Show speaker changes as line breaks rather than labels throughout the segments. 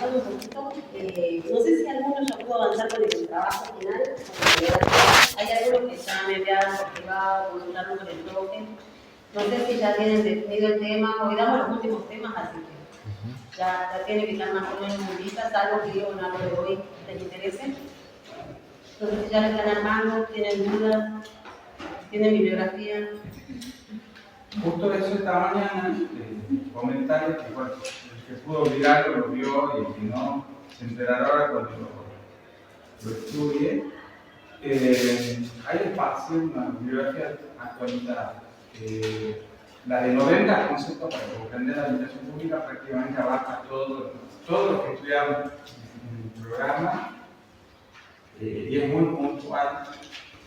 avanzando un poquito. No sé si alguno ya pudo avanzar con el trabajo final. Hay algunos que ya me enviaron por privado, consultaron con el toque. No sé si ya tienen definido el tema, porque damos los últimos temas, así que ya tiene que estar más o menos en vistas, algo que digo en algo de hoy les interese. Entonces ya lo están armando, tienen dudas, tienen bibliografía.
Justo eso esta mañana, comentarios que bueno, el que pudo mirarlo lo vio y el que no se enterará ahora cuando lo estudie. Hay espacio, una bibliografía actualizada. La de 90 conceptos para comprender la administración pública prácticamente abarca todo lo que estudiamos en el programa y es muy puntual,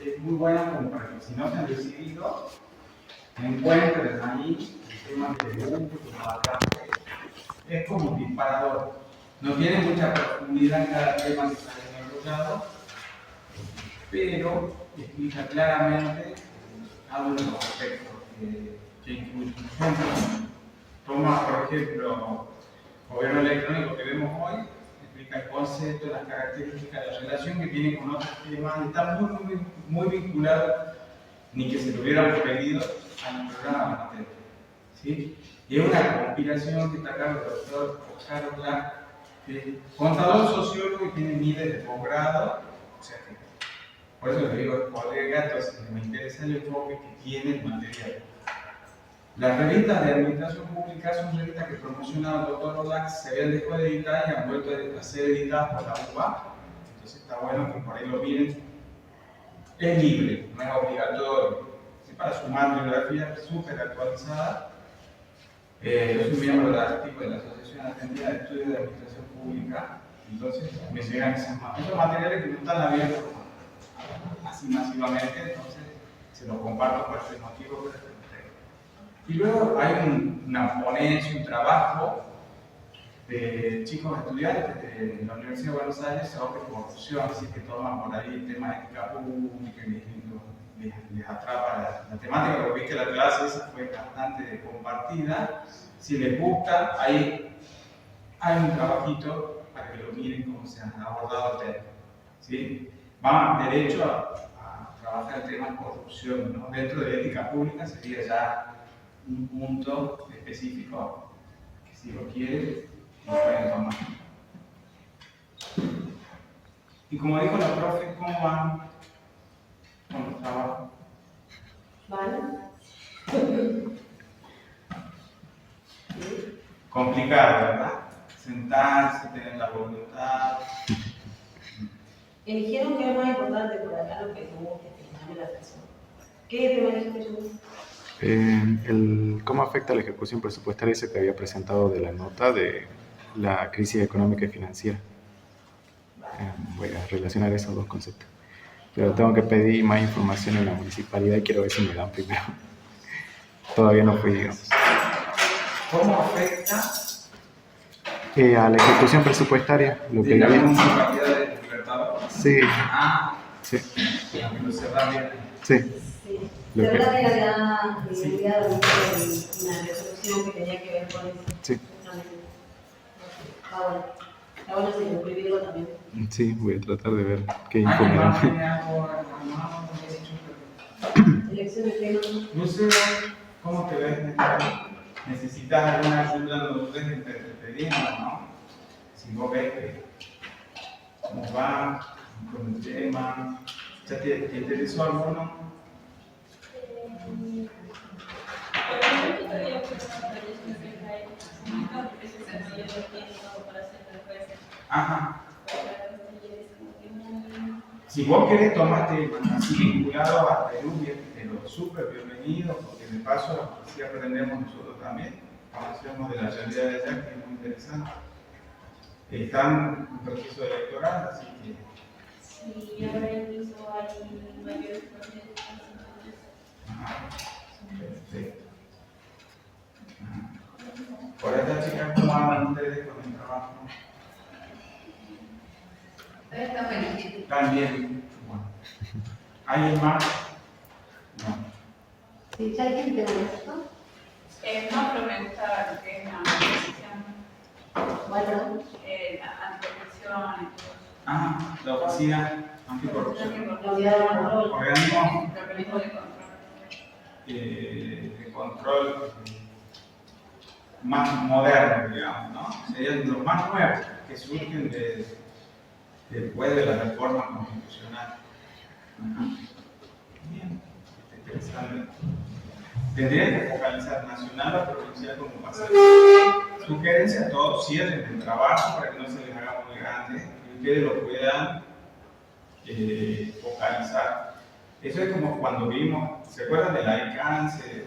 es muy buena como para que si no se han decidido, encuentren ahí el tema de uso, es como un disparador. No tiene mucha profundidad en cada tema que está desarrollado, pero explica claramente cada uno de los aspectos que incluye. Por ejemplo, toma, por ejemplo, gobierno electrónico que vemos hoy, explica el concepto, las características, la relación que tiene con otros temas, está muy vinculado, ni que se lo hubieran pedido al programa de materia. ¿Sí? Y es una compilación que está acá el doctor Oscar Clark, contador sociólogo y tiene miles de posgrado, o sea que por eso les digo, colega, entonces me interesa el enfoque que tiene el material. Las revistas de administración pública son revistas que promocionaba el doctor Olax, se habían dejado de editar y han vuelto a ser editadas por la UBA. Entonces está bueno que por ahí lo miren. Es libre, no es obligatorio. ¿Sí? Para sumar bibliografía súper actualizada. Yo soy miembro de la Asociación Argentina de Estudios de Administración Pública. Entonces me llegan esos materiales que no están abiertos así masivamente, entonces se los comparto por este motivo. Y luego hay una ponencia, un trabajo de chicos estudiantes de la Universidad de Buenos Aires sobre corrupción, así que toman por ahí el tema de ética pública y les atrapa la temática, porque vi que la clase esa fue bastante compartida. Si les gusta, ahí hay un trabajito para que lo miren cómo se han abordado el tema. ¿Sí? Van derecho a trabajar el tema de corrupción, ¿no? Dentro de ética pública sería ya un punto específico que si lo quieren, lo pueden tomar. Y como dijo la profe, ¿cómo van con los trabajos?
¿Vale?
Complicado, ¿verdad? Sentarse, tener la voluntad.
Eligieron que es más importante por acá lo que tuvo que llame la atención. ¿Qué tema eligiste tú?
¿Cómo afecta la ejecución presupuestaria ese que había presentado de la nota de la crisis económica y financiera? Voy a relacionar esos dos conceptos. Pero tengo que pedir más información en la municipalidad y quiero ver si me dan primero. Todavía no fui, digamos.
¿Cómo afecta?
A la ejecución presupuestaria. Lo que
¿Digamos una partida de libertad?
Sí.
Ah,
sí.
Lo cerran bien.
Sí.
Sí.
Lo
La
que...
verdad que había enviado una resolución que tenía que ver con eso.
Sí.
Está bueno. Está bueno si lo escribirlo también.
Sí, voy a tratar de ver qué info me dan.
Elección de temas.
No sé cómo te ves. ¿Necesitas alguna ayuda en los tres expedientes, no? Si vos ves que cómo va con el tema, ¿ya te interesó alguno? Ajá. Si vos querés tomarte así vinculado a Perú, te lo súper bienvenido, porque de paso así aprendemos nosotros también, conocemos de la realidad de allá, que es muy interesante. Están en proceso electoral, así que...
Sí, ahora incluso hay mayores procesos.
Perfecto. Por esta chica, ¿cómo andan ustedes con el trabajo?
Está buenísimo.
¿Están bien? Bueno. ¿Alguien más? No.
Sí, ¿ya hay gente con esto?
No, pero me gusta lo que es la posición.
¿Cuál, perdón?
Anticorrupción y todo.
Ah, la oficina anticorrupción.
La unidad de control.
Organismo
Organismo de control.
de control más moderno, digamos, ¿no? Serían los más nuevos que surgen después de la reforma constitucional. Ajá. Bien, interesante. Tendría que focalizar nacional o provincial como pasa. Sugerencia a todos, cierren el trabajo para que no se les haga muy grande y ustedes lo puedan focalizar. Eso es como cuando vimos, ¿se acuerdan del alcance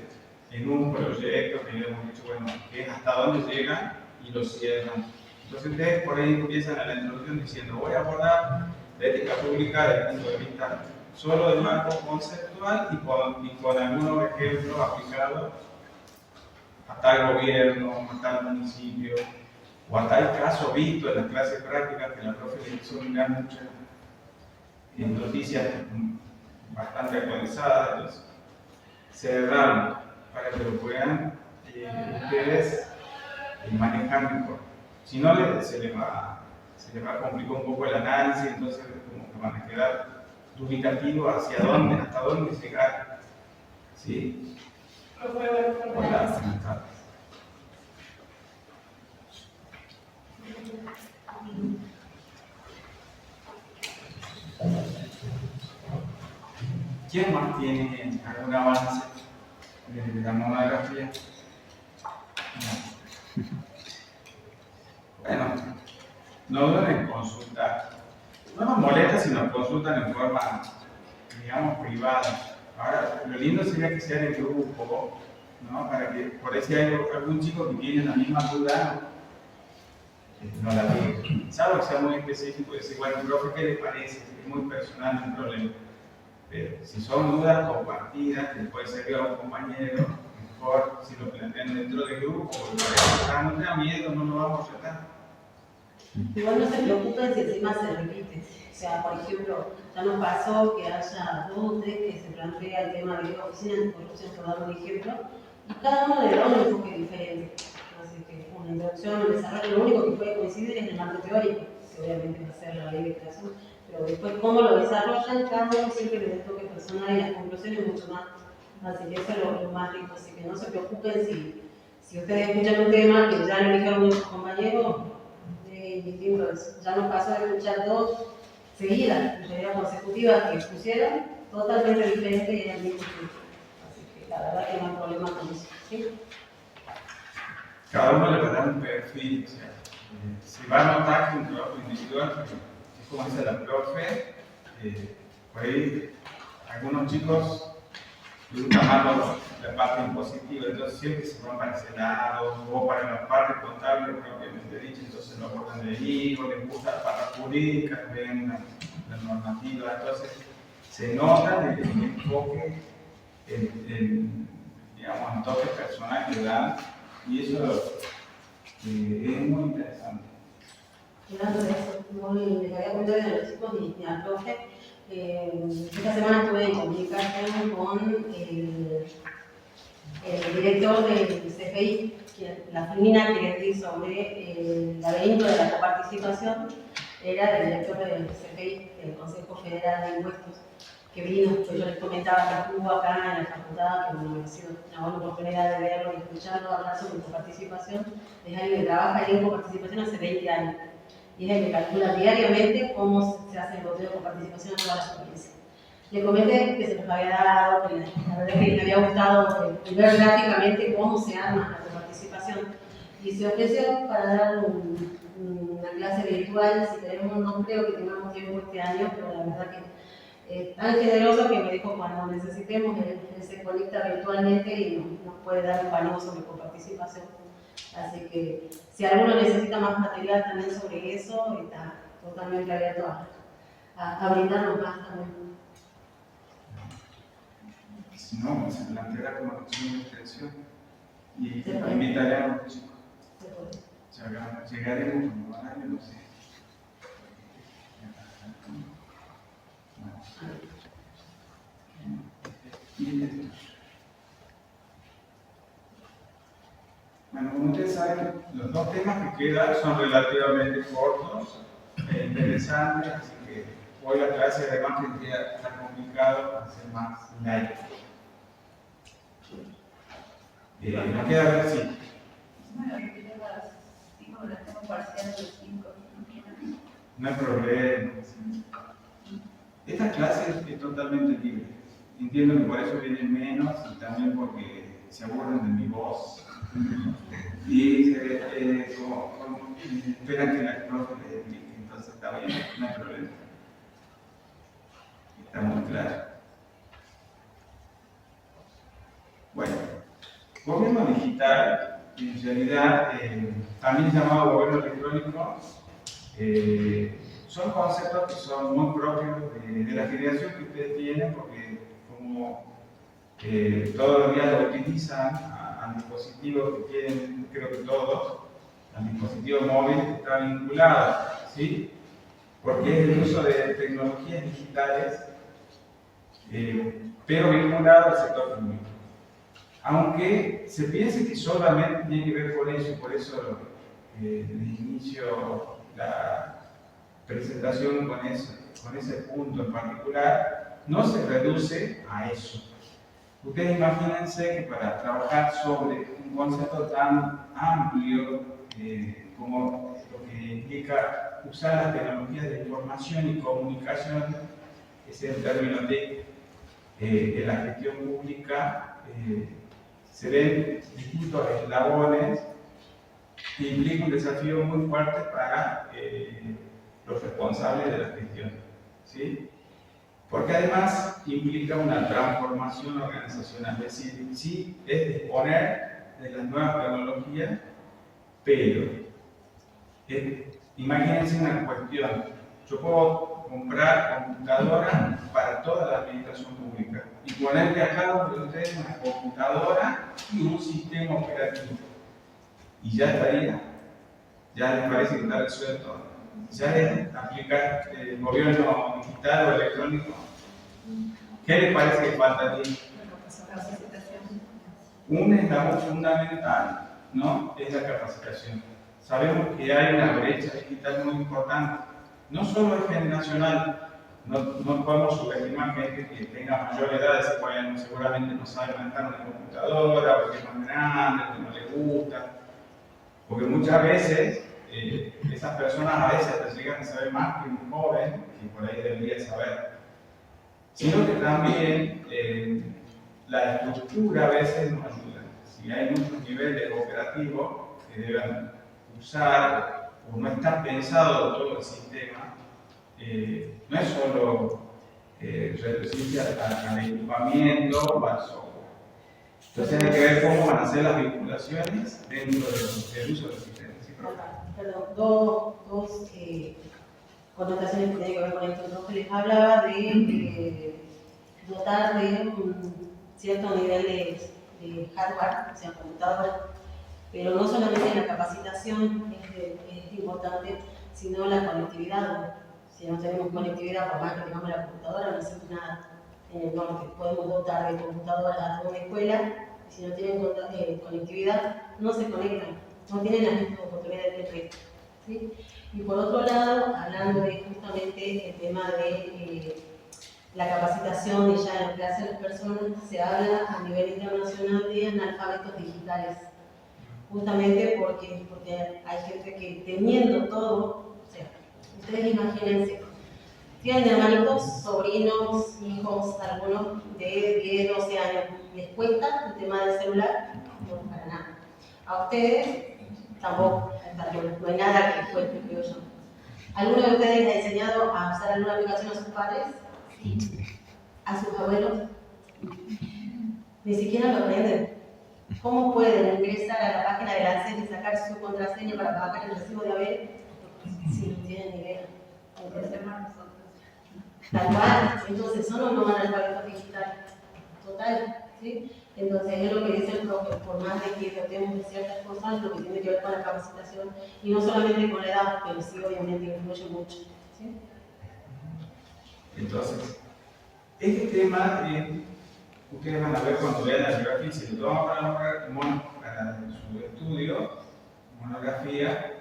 en un proyecto que le hemos dicho, bueno, que es hasta dónde llegan y lo cierran? Entonces ustedes por ahí empiezan a la introducción diciendo, voy a abordar la ética pública desde el punto de vista solo del marco conceptual y con algunos ejemplos aplicados a tal gobierno, a tal municipio, o a tal caso visto en las clases prácticas que la profe le hizo mirar muchas noticias bastante actualizadas, entonces cerrarlo para que lo puedan ustedes manejar mejor. Si no, se les va a complicar un poco el análisis, entonces como que van a quedar dubitativos hacia dónde, hasta dónde llegar. ¿Sí? Hola, buenas tardes. ¿Quién más tiene algún avance de la monografía? No. Bueno, no duden en consultar. No nos molesta si nos consultan en forma, digamos, privada. Ahora, lo lindo sería que sea en el grupo, ¿no? Para que, por ahí si hay algún chico que tiene la misma duda, no la diga. Salvo que sea muy específico, decir, bueno, profe, ¿qué le parece? Es muy personal el problema. Pero si son dudas compartidas, que puede servir a un compañero, mejor si lo plantean dentro del grupo, porque no tenga miedo, no lo vamos a tratar.
Igual no se preocupen si encima se repite. O sea, por ejemplo, ya nos pasó que haya 2 o 3 que se plantea el tema de oficina anticorrupción, por dar un ejemplo, y cada uno le da un enfoque diferente. Así que una introducción, un desarrollo, lo único que puede coincidir es el marco teórico, que obviamente va a ser la ley de creación, pero después cómo lo desarrollan, cada uno siempre le da el toque personal y las conclusiones mucho más. Así que eso es lo más rico, así que no se preocupen si ustedes escuchan un tema que ya lo eligieron unos compañeros, distinto eso. Ya nos pasó de escuchar 2 seguidas, en realidad consecutivas, que pusieron totalmente diferentes y eran bien distintos. Así que la verdad que no hay problema con eso. ¿Sí?
Cada uno le va a dar un perfil, o sea, si va a notar que un trabajo individual, es como dice la profe, por ahí algunos chicos les gusta más la parte impositiva, entonces siempre se van para ese lado, o para la parte contable propiamente dicha, entonces lo abordan de ahí, o les gusta la parte jurídica, ven la normativa, entonces se nota el enfoque, digamos, el toque personal que dan, y eso es muy interesante.
Hablando de eso, no les había comentado a los chicos ni al profe. Esta semana estuve en comunicación con el director del CFI, la filmina que les di sobre el laberinto de la coparticipación era el director del CFI, del Consejo Federal de Impuestos, que vino, pues yo les comentaba que estuvo acá en la facultad, que me ha sido una buena oportunidad de verlo y escucharlo hablar sobre coparticipación. Es alguien que trabaja ahí en coparticipación hace 20 años. Y es el que calcula diariamente cómo se hace el boteo de coparticipación en todas las provincias. Le comenté que se nos había dado, que la verdad que me había gustado ver gráficamente cómo se arma la coparticipación. Y se ofreció para dar una clase virtual, si tenemos, no creo que tengamos tiempo este año, pero la verdad que tan generoso que me dijo cuando necesitemos, él se conecta virtualmente y nos puede dar un paneo sobre coparticipación. Así que si alguno necesita más material también sobre eso, está totalmente abierto a brindarnos más también.
Si no, se planteará como acción de extensión y invitaré a los chicos. Llegaremos como al año, no sé. Bueno, como ustedes saben, los 2 temas temas que quedan son relativamente cortos e interesantes, así que hoy la clase además tendría tan complicado hacer más light. Nos queda ver si.
Bueno, yo tengo las 5 horas, tengo parcial de 5.
No hay problema. Esta clase es totalmente libre. Entiendo que por eso vienen menos y también porque se aburren de mi voz. Y esperan que la profe les explique, entonces está bien, no hay problema. Está muy claro. Bueno, gobierno digital, en realidad, también llamado gobierno electrónico, son conceptos que son muy propios de la generación que ustedes tienen, porque como todos los días lo utilizan a dispositivos que tienen, creo que todos, al dispositivo móvil que está vinculado, ¿sí? Porque es el uso de tecnologías digitales, pero vinculado al sector público. Aunque se piense que solamente tiene que ver con eso, por eso desde el inicio la presentación con ese punto en particular, no se reduce a eso. Ustedes imagínense que para trabajar sobre un concepto tan amplio como lo que implica usar las tecnologías de información y comunicación, ese es el término de la gestión pública, se ven distintos eslabones que implica un desafío muy fuerte para los responsables de la gestión, ¿sí? Porque además implica una transformación organizacional, es decir, sí es disponer de las nuevas tecnologías, pero imagínense una cuestión, yo puedo comprar computadora para toda la administración pública y ponerle a cada uno de ustedes una computadora y un sistema operativo. Y ya estaría, ya les parece que está resuelto. Ya es aplicar el gobierno digital o electrónico. ¿Qué les parece que falta aquí? Un eslabón fundamental, ¿no? Es la capacitación. Sabemos que hay una brecha digital muy importante. No solo es generacional, no podemos subestimar gente que tenga mayor edad, seguramente no sabe manejar una computadora, porque es más grande, porque no le gusta. Porque muchas veces esas personas a veces llegan a saber más que un joven, que por ahí debería saber. Sino que también la estructura a veces nos ayuda. Si hay muchos niveles operativos que deben usar o no está pensado todo el sistema, no es solo reducirse al equipamiento o al software. Entonces hay que ver cómo van a ser las vinculaciones dentro del uso del sistema.
Perdón, dos connotaciones que tienen que ver con esto. Entonces les hablaba de dotar de un cierto nivel de hardware, o sea, computadora, pero no solamente la capacitación es importante, sino la conectividad. Si no tenemos conectividad, por más que tengamos la computadora, no hacemos nada. En el norte podemos dotar de computadoras a toda una escuela, y si no tienen conectividad, no se conectan, no tienen las mismas oportunidades de resto, ¿sí? Y por otro lado, hablando de justamente el tema de la capacitación y ya en lo que hacen las personas, se habla a nivel internacional de analfabetos digitales. Justamente porque hay gente que teniendo todo, o sea, ustedes imagínense, tienen hermanitos, sobrinos, hijos, algunos de 10, 12 años, ¿les cuesta el tema del celular? No, para nada. A ustedes tampoco, no hay nada que les cueste, creo yo. ¿Alguno de ustedes les ha enseñado a usar alguna aplicación a sus padres? Sí. ¿A sus abuelos? Ni siquiera lo aprenden. ¿Cómo pueden ingresar a la página de la ANSES y sacar su contraseña para pagar el recibo de haber? Si no tienen ni idea. Tal cual, entonces son unos analfabetos digitales. Total, ¿sí? Entonces es lo que dice el profe, por más de que tratemos de ciertas cosas, lo que tiene que ver con la capacitación, y no solamente con la edad, pero sí obviamente influye mucho, ¿sí?
Entonces, este tema ustedes van a ver cuando vean la biografía, si lo toman para su estudio, monografía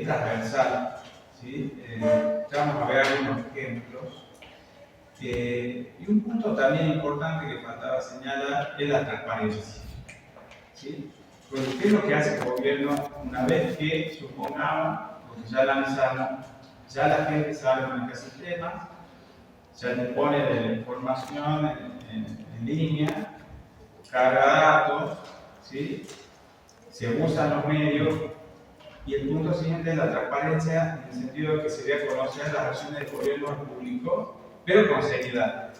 transversal, ¿sí? Ya vamos a ver algunos ejemplos. Y un punto también importante que faltaba señalar es la transparencia, ¿sí? Porque ¿qué es lo que hace el gobierno una vez que, supongamos, lo que ya lanzamos, ya la gente sabe manejar sistemas, ya dispone de la información en línea, carga datos, ¿sí? Se usan los medios, y el punto siguiente es la transparencia, en el sentido de que se dé a conocer las acciones del gobierno al público, pero con seriedad,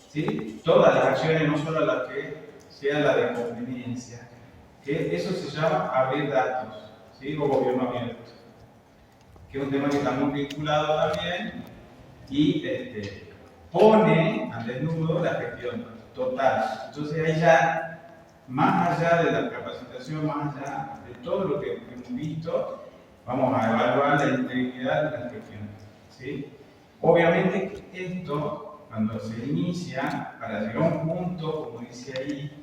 ¿sí? Todas las acciones, no solo las que sean las de conveniencia, que eso se llama abrir datos, ¿sí? O gobierno abierto, que es un tema que está muy vinculado también y pone al desnudo la gestión total. Entonces ahí ya, más allá de la capacitación, más allá de todo lo que hemos visto, vamos a evaluar la integridad de la gestión, ¿sí? Obviamente esto, cuando se inicia, para llegar a un punto, como dice ahí,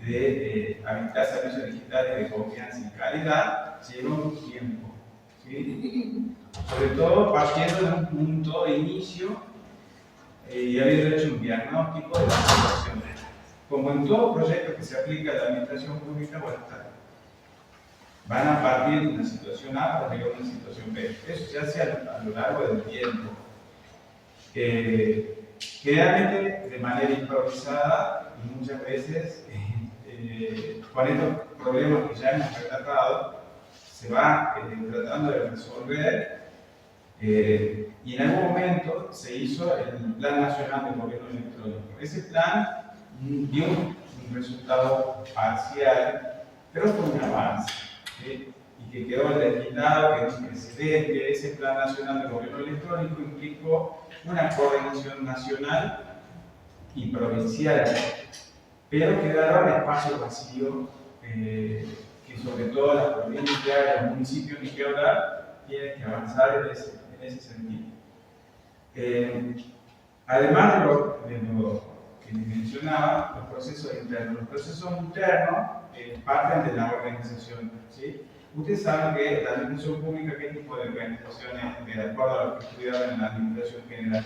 de habilitar servicios digitales de confianza y calidad, lleva un tiempo, ¿sí? Sobre todo partiendo de un punto de inicio y habiendo hecho un diagnóstico de la situación. Como en todo proyecto que se aplica a la administración pública, van a partir de una situación A para llegar a una situación B. Eso se hace a lo largo del tiempo. Generalmente de manera improvisada y muchas veces con estos problemas que ya hemos tratado, se va tratando de resolver y en algún momento se hizo el Plan Nacional de Gobierno Electrónico. Ese plan dio un resultado parcial, pero fue un avance, ¿sí? Y que quedó deslindado que un precedente. Ese Plan Nacional de Gobierno Electrónico implicó una coordinación nacional y provincial, pero quedaron espacios vacíos que sobre todo las provincias y los municipios ni que hablar tienen que avanzar en ese sentido. Además de lo que les mencionaba, los procesos internos. Los procesos internos parten de la organización, ¿sí? Ustedes saben que la administración pública, ¿qué tipo de organizaciones, de acuerdo a lo que estudiaron en la administración general?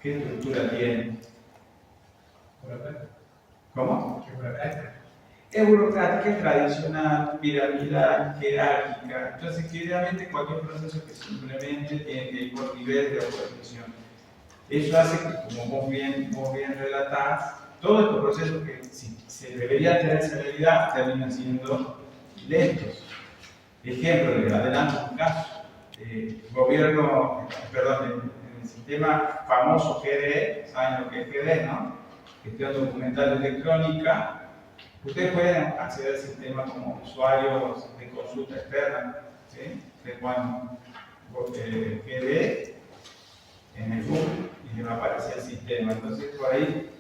¿Qué estructura tiene? ¿Cómo? Es burocrática, es tradicional, piramidal, jerárquica. Entonces, generalmente cualquier proceso que se implemente tiene que ir por nivel de organización. Eso hace que, como vos bien relatás, todos estos procesos que si se deberían tener celeridad terminan siendo lentos. Ejemplo, les adelanto un caso. En el sistema famoso GDE, ¿saben lo que es GDE, no? Gestión documental electrónica. Ustedes pueden acceder al sistema como usuarios de consulta externa, ¿sí? Ustedes ponen GDE en el Google y les va a aparecer el sistema. Entonces, por ahí,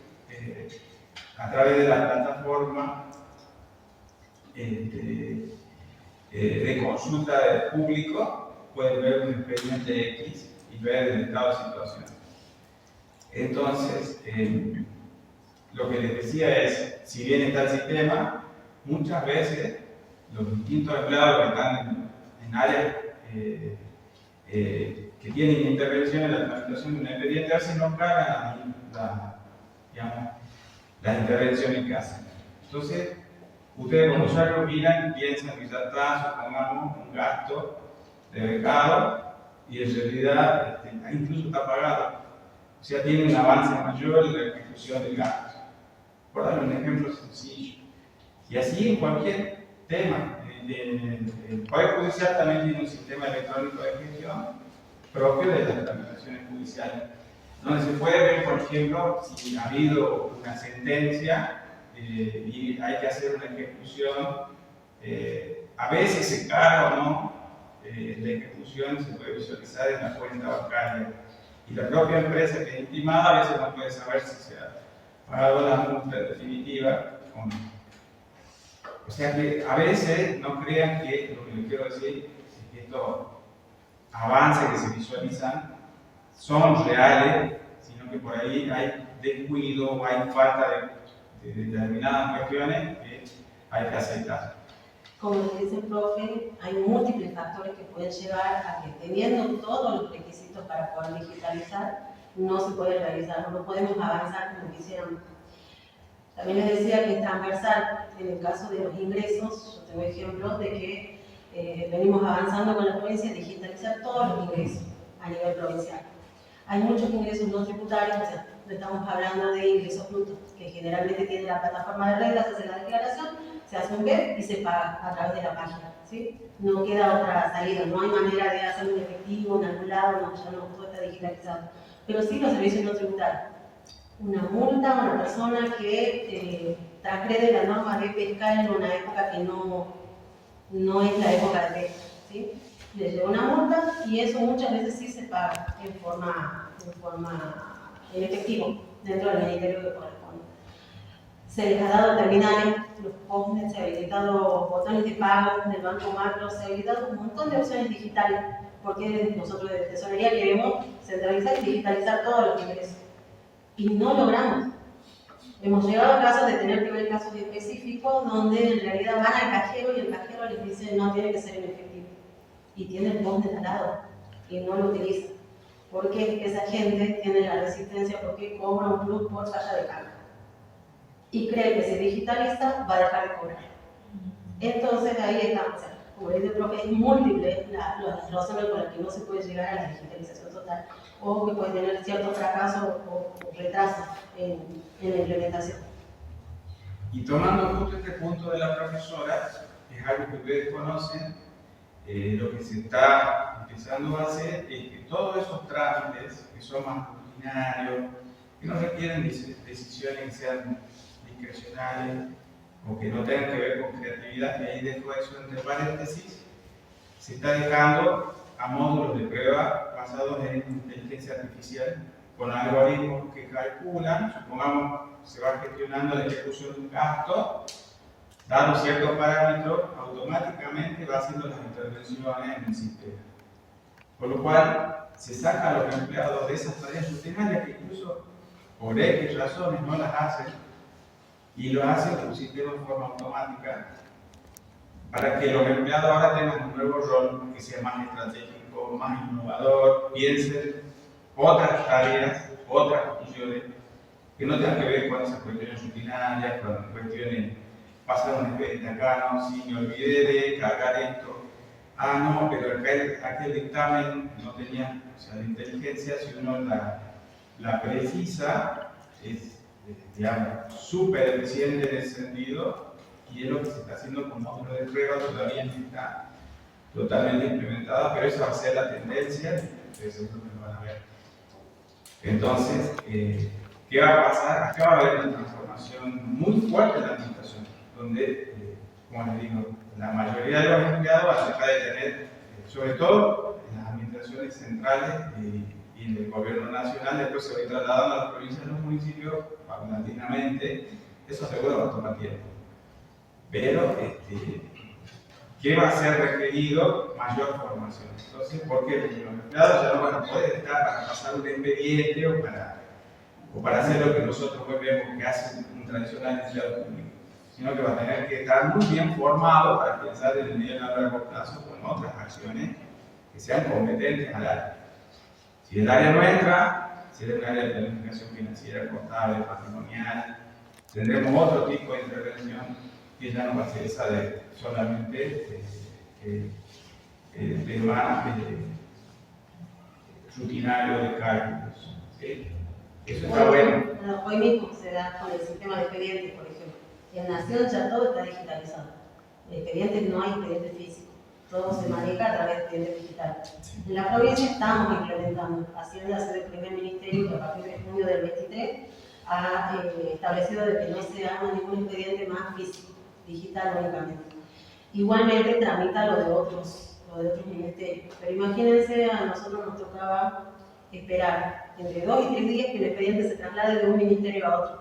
a través de la plataforma de consulta del público, pueden ver un expediente X y ver el estado de situación. Entonces, lo que les decía es, si bien está el sistema, muchas veces los distintos empleados que están en áreas que tienen intervención en la tramitación de un expediente, a veces no cargan las intervenciones que hacen. Entonces, ustedes como usuarios miran y piensan que ya está, supongamos, un gasto de becado y en realidad incluso está pagado. O sea, tiene un avance mayor en la ejecución del gasto. Por dar un ejemplo sencillo. Y así en cualquier tema. El Poder Judicial también tiene un sistema electrónico de gestión propio de las tramitaciones judiciales, donde se puede ver, por ejemplo, si ha habido una sentencia y hay que hacer una ejecución. A veces se carga o no la ejecución, se puede visualizar en la cuenta bancaria. Y la propia empresa que es intimada a veces no puede saber si se ha pagado la multa definitiva o no. O sea que a veces no crean que lo que les quiero decir es que estos avances que se visualizan son reales, sino que por ahí hay descuido o hay falta de determinadas cuestiones que hay que aceptar.
como le dice el profe, hay múltiples factores que pueden llevar a que teniendo todos los requisitos para poder digitalizar, no se puede realizar, no podemos avanzar como quisiéramos. También les decía que es transversal. En el caso de los ingresos, yo tengo ejemplos de que venimos avanzando con la provincia a digitalizar todos los ingresos a nivel provincial. Hay muchos ingresos no tributarios, o sea, no estamos hablando de ingresos brutos, que generalmente tiene la plataforma de reglas, se hace la declaración, se hace un web y se paga a través de la página, ¿sí? No queda otra salida, no hay manera de hacer un efectivo en algún lado, no, ya no, todo está digitalizado. Pero sí los servicios no tributarios. Una multa a una persona que transgrede la norma de pescar en una época que no es la época de pesca, ¿sí? Le lleva una multa y eso muchas veces sí se paga en efectivo dentro del ministerio que corresponde. Se les ha dado terminales, los postnet, se ha habilitado botones de pago del Banco Macro, se ha habilitado un montón de opciones digitales, porque nosotros de tesorería queremos centralizar y digitalizar todos los ingresos. Y no logramos. Hemos llegado a casos de tener que ver casos específicos donde en realidad van al cajero y el cajero les dice no tiene que ser en efectivo. Y tiene el postnet al lado y no lo utiliza. Porque esa gente tiene la resistencia porque cobra un plus por falla de carga. Y cree que si digitaliza va a dejar de cobrar. Entonces ahí estamos. O sea, como dice el profe, es múltiple las razones por las que no se puede llegar a la digitalización total o que puede tener cierto fracaso o retraso en la implementación.
Y tomando justo este punto de la profesora, es algo que ustedes conocen, lo que se está empezando a hacer es que todos esos trámites que son más rutinarios, que no requieren decisiones que sean discrecionales o que no tengan que ver con creatividad, y ahí dejo eso entre paréntesis, se está dejando a módulos de prueba basados en inteligencia artificial con algoritmos que calculan, supongamos se va gestionando la ejecución de un gasto, dado ciertos parámetros, automáticamente va haciendo las intervenciones en el sistema. Por lo cual, se saca a los empleados de esas tareas rutinarias que incluso por X razones no las hacen, y lo hacen con un sistema de forma automática, para que los empleados ahora tengan un nuevo rol que sea más estratégico, más innovador, piensen otras tareas, otras funciones, que no tengan que ver con esas cuestiones rutinarias, con cuestiones, pasar un expediente acá, no, si me olvidé de cargar esto, no, pero aquel dictamen no tenía, o sea, la inteligencia, si uno la precisa, es, digamos, súper eficiente en ese sentido, y es lo que se está haciendo con módulos de prueba, todavía no está totalmente implementada, pero esa va a ser la tendencia, ustedes seguro que lo van a ver. Entonces, ¿qué va a pasar? Acá va a haber una transformación muy fuerte en la administración, donde, como les digo, la mayoría de los empleados van a dejar de tener, sobre todo en las administraciones centrales y en el gobierno nacional, después se va a ir trasladando a las provincias y los municipios paulatinamente. Eso seguro va a tomar tiempo. Pero, ¿qué va a ser requerido? Mayor formación. Entonces, ¿por qué? Porque los empleados ya no van a poder estar para pasar un expediente o para hacer lo que nosotros hoy vemos que hace un tradicional empleado público, sino que va a tener que estar muy bien formado para pensar en el mediano y largo plazo con otras acciones que sean competentes al área. Si el área nuestra, si es un área de planificación financiera, contable, patrimonial, tendremos otro tipo de intervención que ya no va a ser esa de solamente temas rutinarios de cálculos. ¿Sí? Eso está bueno.
Hoy mismo se da con el sistema de expedientes, por ejemplo. En Nación ya todo está digitalizado. En expedientes no hay expediente físico. Todo se maneja a través de expedientes digitales. En la provincia estamos implementando. Hacienda es el primer ministerio que a partir de junio del 23 ha establecido de que no se haga ningún expediente más físico, digital únicamente. Igualmente tramita lo de otros ministerios. Pero imagínense, a nosotros nos tocaba esperar entre 2 y 3 días que el expediente se traslade de un ministerio a otro.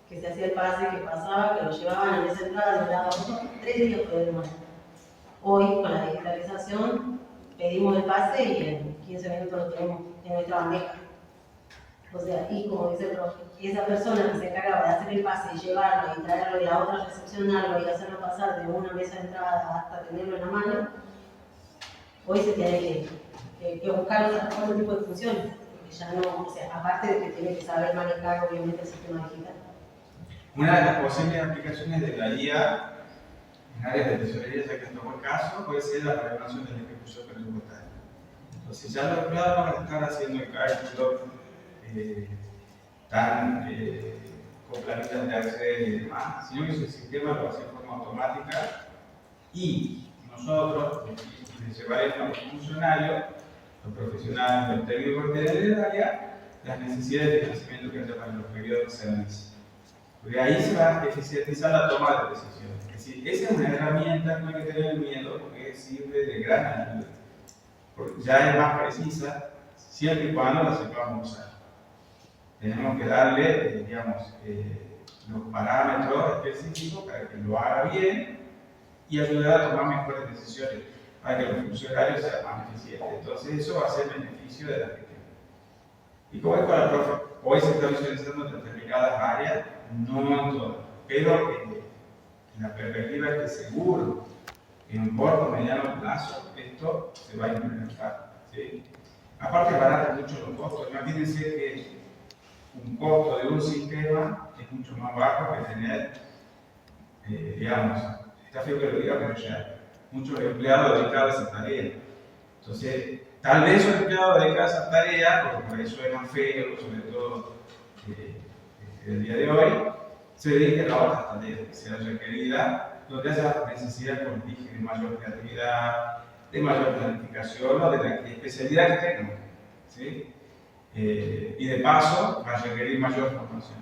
Que se hacía el pase, que pasaba, que lo llevaban a esa entrada, de un lado a otro. 3 días puede demorar. Hoy, con la digitalización, pedimos el pase y en 15 minutos lo tenemos en nuestra bandeja. O sea, y como dice el profe, esa persona que se encargaba de hacer el pase y llevarlo y traerlo y la otra recepcionarlo y hacerlo pasar de una mesa de entrada hasta tenerlo en la mano, hoy se tiene que buscar otro tipo de funciones. Porque ya no, o sea, aparte de que tiene que saber manejar obviamente el sistema digital.
Una de las posibles aplicaciones de la IA en áreas de tesorería, ya que tomó el caso, puede ser la programación de la ejecución presupuestaria. Entonces ya los empleados no van a estar haciendo el cálculo con planillas de Excel y demás, sino que ese sistema lo va a hacer de forma automática y nosotros les llevaremos a los funcionarios, los profesionales, los técnicos del área, las necesidades de financiamiento que haya para los periodos que se necesitan. Porque ahí se va a eficientizar la toma de decisiones. Es decir, esa es una herramienta, no hay que tener miedo porque sirve de gran ayuda. Porque ya es más precisa siempre y cuando la sepamos usar. Tenemos que darle, los parámetros específicos para que lo haga bien y ayudar a tomar mejores decisiones para que los funcionarios sean más eficientes. Entonces eso va a ser beneficio de la gestión. Y como es con la profe, hoy se está visualizando en determinadas áreas, no en todas, pero la perspectiva es que seguro, en un corto o mediano plazo, esto se va a implementar. ¿Sí? Aparte barata mucho los costos. Imagínense que un costo de un sistema es mucho más bajo que tener, está feo que lo diga, pero ya muchos empleados dedicados a esa tarea. Entonces, tal vez un empleado dedicado a esa tarea, porque por eso es más feo, sobre todo el día de hoy, se dedique a otras tareas que sean requeridas, donde haya necesidad, como dije, de mayor creatividad, de mayor planificación o de la especialidad que tengan. ¿Sí? Y de paso, va a requerir mayor formación.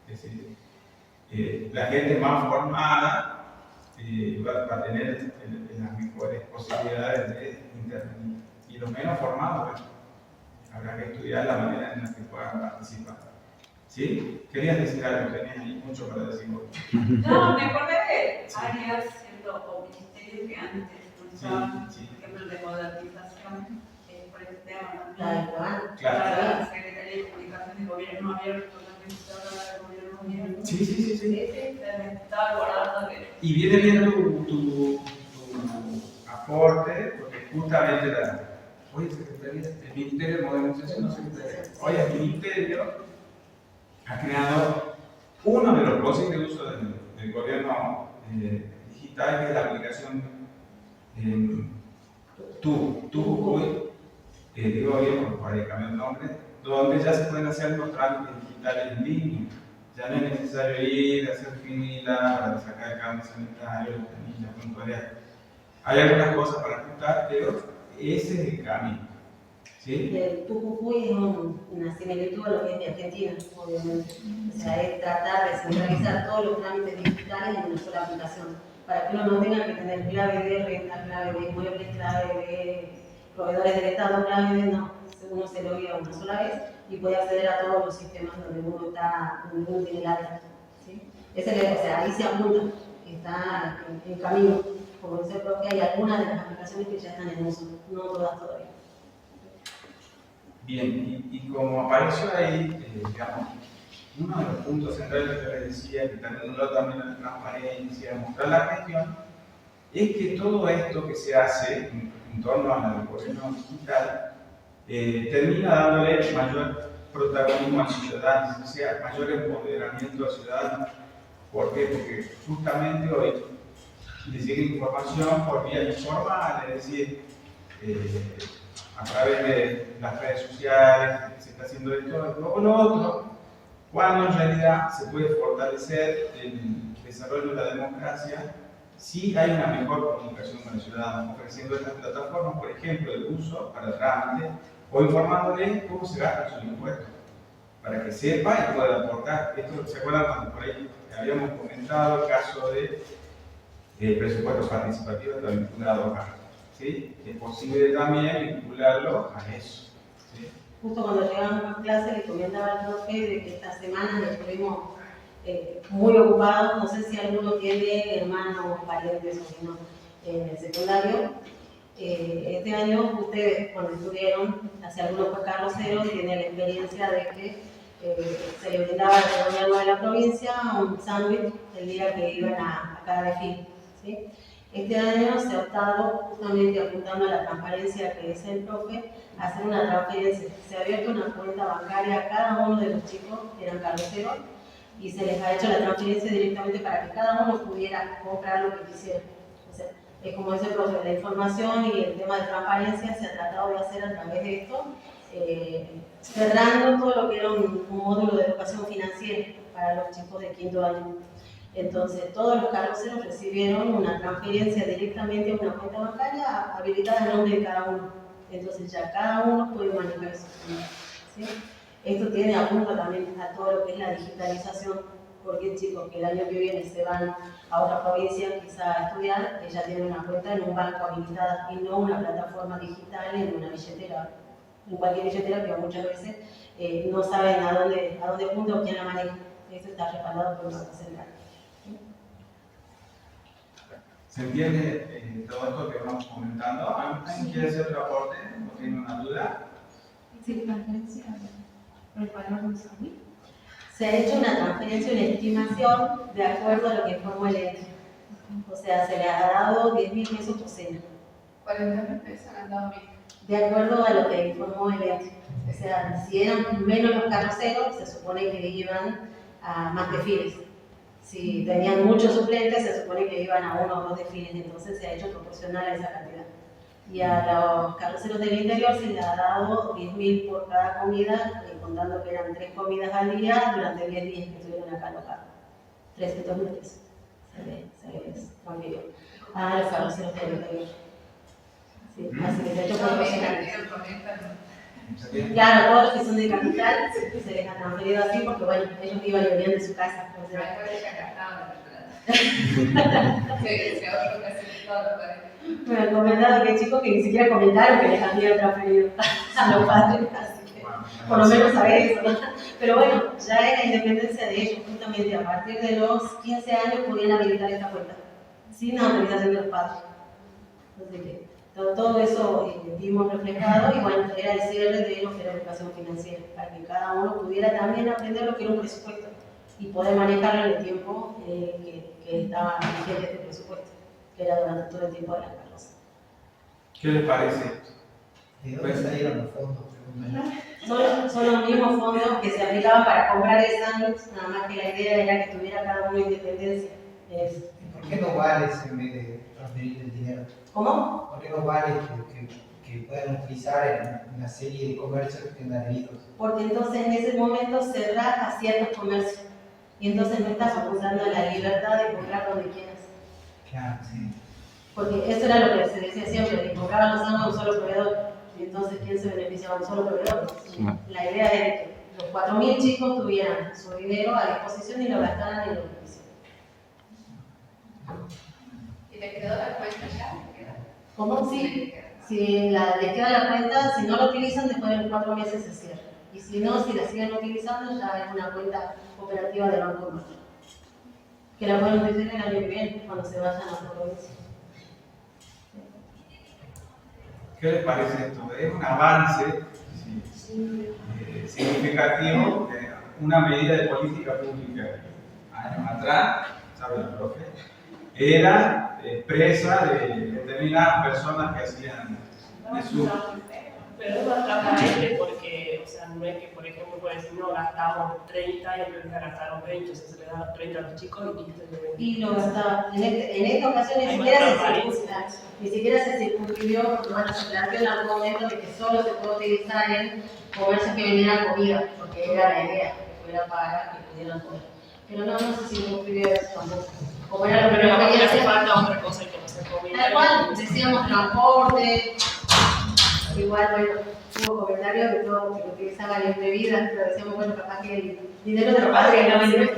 Es decir, la gente más formada va a tener las mejores posibilidades de intervenir. Y los menos formados, bueno, habrá que estudiar la manera en la que puedan participar. ¿Sí? ¿Querías decir algo? Tenías ahí mucho para decir.
No, me acordé de áreas, ¿cierto? O ministerios que antes utilizaban, por ejemplo, de modernización, por el tema, ¿no? La Secretaría de Comunicación de Gobierno Abierto, también se habla de gobierno abierto.
Sí.
Me estaba acordando de...
Y viene bien tu aporte, porque justamente el Ministerio de Modernización, no Secretaría, hoy el Ministerio ha creado uno de los posibles usos del gobierno digital, que es la aplicación Tujujuy, digo bien para cambiar el nombre, donde ya se pueden hacer los trámites digitales en línea. Ya no es necesario ir a hacer fila para sacar el cambio sanitario, las planillas puntuales. Hay algunas cosas para ajustar, pero ese es el camino. ¿Sí?
El Tujujuy es una similitud a lo que es de Argentina, obviamente. O sea, es tratar de centralizar todos los trámites digitales en una sola aplicación, para que uno no tenga que tener clave de renta, clave de inmuebles, clave de proveedores del Estado, clave de no. Uno se lo guía una sola vez y puede acceder a todos los sistemas donde uno tiene la data. ¿Sí? O sea, ahí se apunta, está en camino. Como dice el profe, hay algunas de las aplicaciones que ya están en uso, no todas todavía.
Bien, y como apareció ahí, uno de los puntos centrales que yo les decía, que también la transparencia, mostrar la gestión, es que todo esto que se hace en torno al gobierno digital termina dándole mayor protagonismo al ciudadano, o sea, mayor empoderamiento al ciudadano. ¿Por qué? Porque justamente hoy le llega información por vía informal, es decir, a través de las redes sociales, que se está haciendo esto o lo otro, cuando en realidad se puede fortalecer el desarrollo de la democracia si hay una mejor comunicación con el ciudadano, ofreciendo estas plataformas, por ejemplo, de uso para trámite, o informándole cómo se gastan sus impuestos, para que sepa y pueda aportar. Esto, ¿se acuerdan cuando por ahí habíamos comentado el caso de presupuestos participativos vinculados a ¿sí? Es posible también vincularlo a eso. ¿Sí?
Justo cuando llegamos a clase le comentaba al profe de que esta semana estuvimos muy ocupados. No sé si alguno tiene hermanos, parientes o sobrinos en el secundario. Este año ustedes, cuando estuvieron, hace algunos carroceros, tienen la experiencia de que se le brindaba al gobierno de la provincia un sándwich el día que iban a cada desfile, ¿sí? Este año se ha optado, justamente apuntando a la transparencia que dice el profe, a hacer una transferencia. Se ha abierto una cuenta bancaria a cada uno de los chicos que eran carroceros y se les ha hecho la transferencia directamente para que cada uno pudiera comprar lo que quisiera. O sea, es como dice el profe, la información y el tema de transparencia se ha tratado de hacer a través de esto, cerrando todo lo que era un módulo de educación financiera para los chicos de quinto año. Entonces, todos los carroceros recibieron una transferencia directamente a una cuenta bancaria habilitada en nombre de cada uno. Entonces, ya cada uno puede manejar sus fondos, ¿sí? Esto tiene apunta también a todo lo que es la digitalización, porque chicos que el año que viene se van a otra provincia quizá a estudiar, ella tiene una cuenta en un banco habilitada y no una plataforma digital en una billetera, en cualquier billetera que muchas veces no saben a dónde apunta o quién la maneja. Esto está respaldado por un banco central.
¿Se entiende todo esto que vamos comentando? ¿Alguien quiere hacer otro aporte o tiene una duda?
Sí, transferencia por el valor de un sándwich.
Se ha hecho una transferencia, una estimación de acuerdo a lo que informó el ente. O sea, se le ha dado 10.000 pesos por cena.
40.000 pesos han dado bien.
De acuerdo a lo que informó el ente. O sea, si eran menos los carroceros, se supone que iban a más desfiles. Si tenían muchos suplentes, se supone que iban a 1 o 2 desfiles, entonces se ha hecho proporcional a esa cantidad. Y a los carroceros del interior se les ha dado 10.000 por cada comida, contando que eran 3 comidas al día durante 10 días que estuvieron acá alojados. 300.000 pesos se les transfirió a los carroceros del interior. Sí, así que se ha hecho proporcional. Claro, todos los que son de capital se les ha transferido así porque, bueno, ellos iban y venían de su casa. O sea, me han comentado que hay chicos que ni siquiera comentaron que les habían transferido a los padres, así que por lo menos saber eso, ¿no? Pero bueno, ya es la independencia de ellos, justamente a partir de los 15 años podían habilitar esta cuenta, sin autorización de los padres. Entonces, que todo eso vimos reflejado y bueno, era el cierre de lo que era educación financiera, para que cada uno pudiera también aprender lo que era un presupuesto y poder manejarlo en el tiempo que estaba vigente este presupuesto, que era durante todo el tiempo de las carrozas.
¿Qué les parece?
¿De dónde salieron los fondos?
Son los mismos fondos que se aplicaban para comprar el sándwich, nada más que la idea era que tuviera cada uno independencia.
¿Por qué no vales en vez de transferir el dinero?
¿Cómo?
¿Por qué no vales que puedan utilizar en una serie de comercios que tengan delitos?
Porque entonces en ese momento cerrás a ciertos comercios y entonces no estás usando la libertad de comprar donde quieras.
Claro, sí.
Porque eso era lo que se decía siempre, que compraban los sándwiches a un solo proveedor. Y entonces, ¿quién se beneficiaba? Un solo proveedor. La idea era que los 4.000 chicos tuvieran su dinero a disposición y lo gastaran en lo que quisieran.
¿Y te quedó la cuenta ya?
¿Cómo? Sí. Si les queda la cuenta, si no lo utilizan, después de los 4 meses se cierra. Y si no, si la siguen utilizando, ya es una cuenta operativa de Banco Norte. Que la pueden utilizar el año que viene, cuando se vayan a otra provincia.
¿Qué les parece esto? Es un avance significativo de una medida de política pública. Años atrás, sabe la profe, era expresa de determinadas personas que hacían eso.
Pero es más transparente porque, o sea, no es que, por ejemplo, puede decir, no, gastamos 30 y en realidad gastaron 20, o sea, se le da 30 a los chicos y listo.
Y lo gastaba. En esta ocasión ni siquiera se circunscribió, porque bueno, se planteó en algún momento de que solo se puede utilizar en comercios que vendieran comida, porque era la idea, que fuera para que pudieran comer. Pero no se circunscribió eso tampoco. Como era lo que
pero
no quería
hace
hacer.
falta otra cosa y que no se comida.
Tal cual, decíamos transporte. Igual, bueno, hubo comentarios de todo que utilizaban en bebidas, pero decíamos, bueno, capaz que el dinero de los padres no venía.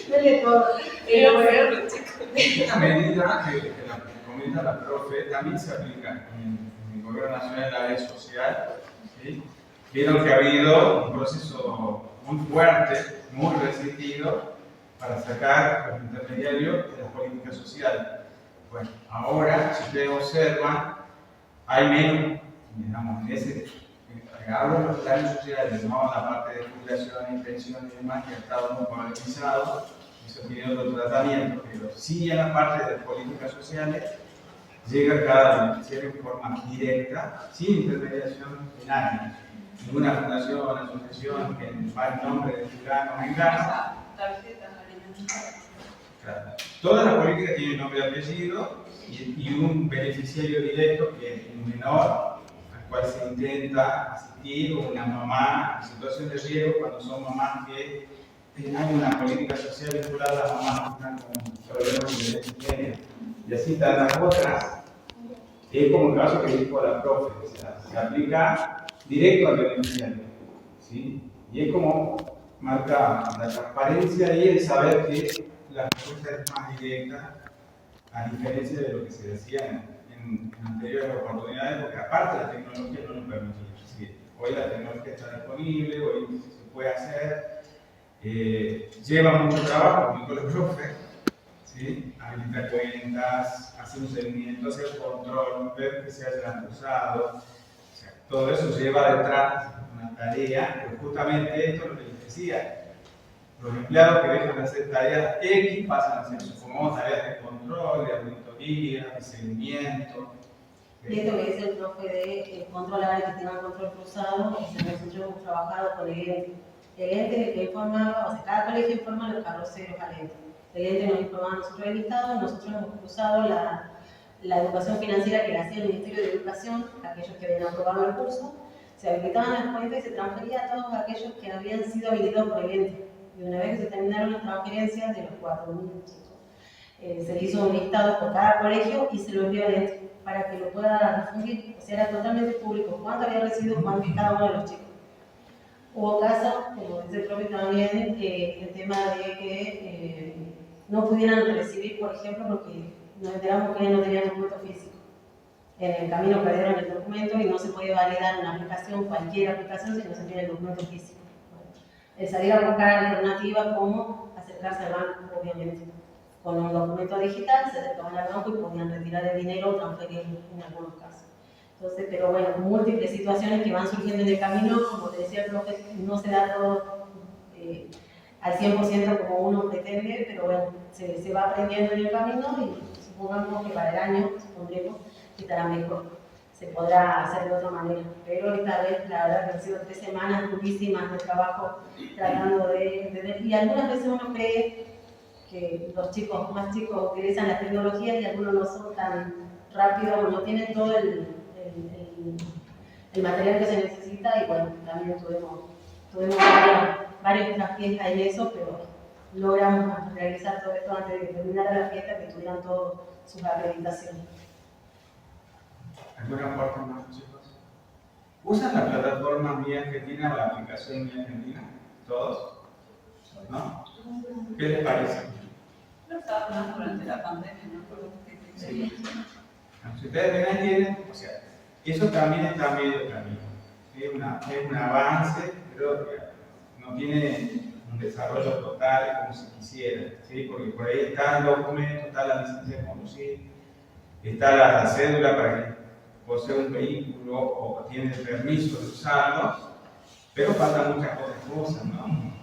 Dele todo.
Pero bueno,
Es una medida que la comenta la profe también se aplica en el Gobierno Nacional de la Ley Social. ¿Sí? Vieron que ha habido un proceso muy fuerte, muy resistido, para sacar los intermediarios de las políticas sociales. Bueno, ahora, si ustedes observan, hay menos, digamos, en ese, hablo de los planes sociales, no la parte de jubilación y pensión y demás, que ha estado muy politizado, eso tiene otro tratamiento, pero sí en la parte de políticas sociales llega cada beneficiario en forma directa, sin intermediación de nadie. Ninguna fundación, asociación que va en nombre de fulano o mengano.
Tarjetas alimentarias.
Claro. Todas las políticas tienen nombre y apellido y un beneficiario directo que es un menor al cual se intenta asistir, o una mamá en situación de riesgo cuando son mamás que hay una política social vinculada a las mamás que están con problemas de género. Y así están las otras. Es como el caso que dijo la profe, o sea, se aplica directo al beneficiario, ¿sí? Y es como marca la transparencia y el saber que la respuesta es más directa, a diferencia de lo que se decía en anteriores oportunidades, porque aparte la tecnología no nos permite. ¿Sí? Hoy la tecnología está disponible, hoy se puede hacer, lleva mucho trabajo, como dijo la profe, ¿sí? Habilitar cuentas, hacer un seguimiento, hacer control, ver que se hayan usado. O sea, todo eso lleva detrás una tarea, pero justamente esto es lo que les decía. Los empleados que dejan de hacer tareas X pasan a hacer como tareas de control, de auditoría, de seguimiento.
Y esto que dice el profe de controlar, que tengan control cruzado, nosotros hemos trabajado con el ente. El ente que informaba, o sea, cada colegio informa a los carroceros al ente. El ente nos informaba a nosotros del listado, nosotros hemos cruzado la educación financiera que le hacía el Ministerio de Educación, aquellos que habían aprobado el curso, se habilitaban las cuentas y se transfería a todos aquellos que habían sido habilitados por el ente. Y una vez que se terminaron las transferencias de los 4.000 chicos, se hizo un listado por cada colegio y se lo envió al ente para que lo pueda difundir, o sea, era totalmente público, cuánto había recibido cada uno de los chicos. Hubo casos, como dice el propio también, el tema de que no pudieran recibir, por ejemplo, porque nos enteramos que no tenían documento físico. En el camino perdieron el documento y no se puede validar una aplicación, cualquier aplicación, si no se tiene el documento físico. El salir a buscar alternativas como acercarse al banco, obviamente. Con un documento digital se acercaban al banco y podían retirar el dinero o transferirlo en algunos casos. Entonces, pero bueno, múltiples situaciones que van surgiendo en el camino, como te decía el profe, no se da todo al 100% como uno pretende, pero bueno, se va aprendiendo en el camino y supongamos que para el año, supondremos, que estará mejor. Se podrá hacer de otra manera, pero esta vez la verdad que han sido 3 semanas durísimas de trabajo tratando de y algunas veces uno cree que los chicos más chicos utilizan la tecnología y algunos no son tan rápidos, no tienen todo el material que se necesita y bueno, también tuvimos varios traspiés en eso, pero logramos realizar todo esto antes de terminar la fiesta, que tuvieran todas sus acreditaciones.
¿Alguna aporte más, chicos? ¿Usan la plataforma Mi Argentina o la aplicación Mi Argentina? ¿Todos? ¿No? ¿Qué les parece?
Lo estaba hablando durante la pandemia, ¿no?
Sí. Si ustedes ven, tienen, o sea, eso también está medio camino. Es un avance, pero no tiene un desarrollo total como se quisiera, ¿sí? Porque por ahí está el documento, está la licencia de conducir, está la cédula para que posee un vehículo o tiene el permiso de usarlo, pero faltan muchas otras cosas, ¿no?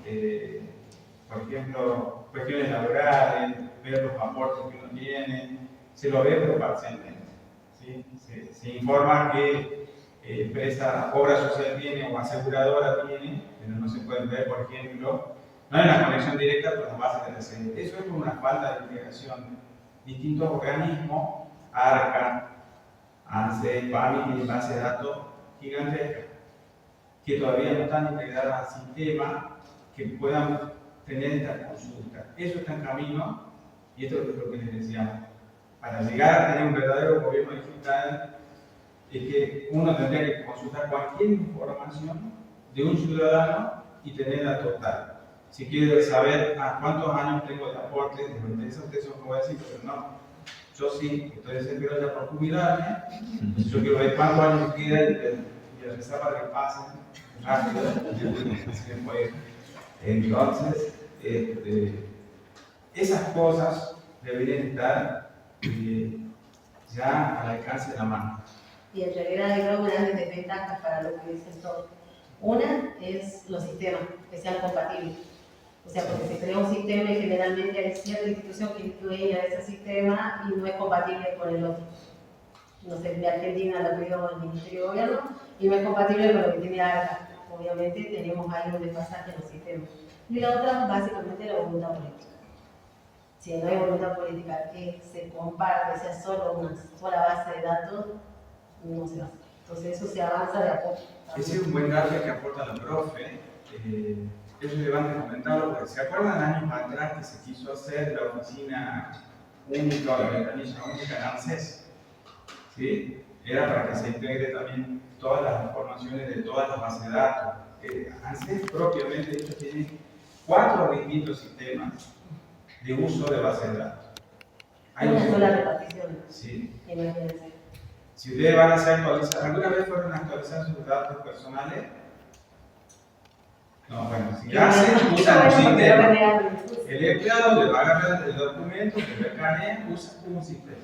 Por ejemplo, cuestiones laborales, ver los aportes que uno tiene, se lo ve pero parcialmente, ¿sí? Se informa que empresa, obra social tiene o aseguradora tiene, pero no se pueden ver, por ejemplo, no hay una conexión directa con las bases de la CNT. Eso es por una falta de integración. Distintos organismos, ARCA, ANSE, PAMI, tienen bases de datos gigantescas que todavía no están integradas al sistema que puedan tener esta consulta. Eso está en camino y esto es lo que les decíamos. Para llegar a tener un verdadero gobierno digital es que uno tendría que consultar cualquier información de un ciudadano y tenerla total. Si quiere saber cuántos años tengo de aporte, les interesa a ustedes, eso no voy a decir, pero no. Yo sí, estoy desesperado ya por jubilarme, entonces yo quiero ver cuántos años me quedan y rezar para que pasen rápido. Entonces, esas cosas deberían estar ya al alcance de la mano.
Y en realidad hay dos grandes desventajas para lo que dicen todos. Una es los sistemas, que sean compatibles. O sea, porque se crea un sistema y generalmente hay cierta institución que es dueña de ese sistema y no es compatible con el otro. No sé, de Argentina lo pidió el Ministerio de Gobierno y no es compatible con lo que tiene ARCA. Obviamente tenemos ahí un desfasaje en los sistemas. Y la otra, básicamente, la voluntad política. Si no hay voluntad política que se comparte, sea solo una sola base de datos, no se hace. Entonces eso se avanza de a poco.
Ese es un buen dato que aporta la profe. Es relevante comentarlo porque se acuerdan años atrás que se quiso hacer la oficina única o la ventanilla única en ANSES. ¿Sí? Era para que se integre también todas las informaciones de todas las bases de datos. ANSES propiamente dicho tiene 4 distintos sistemas de uso de bases de datos. Hay
una sola repartición.
Sí.
Imagínense.
Si ustedes van a hacer actualizar, ¿alguna vez fueron a actualizar sus datos personales? No, bueno, si hacen, usan un sistema. El empleado le va a agarrar el documento, que lo escanea, usa un sistema.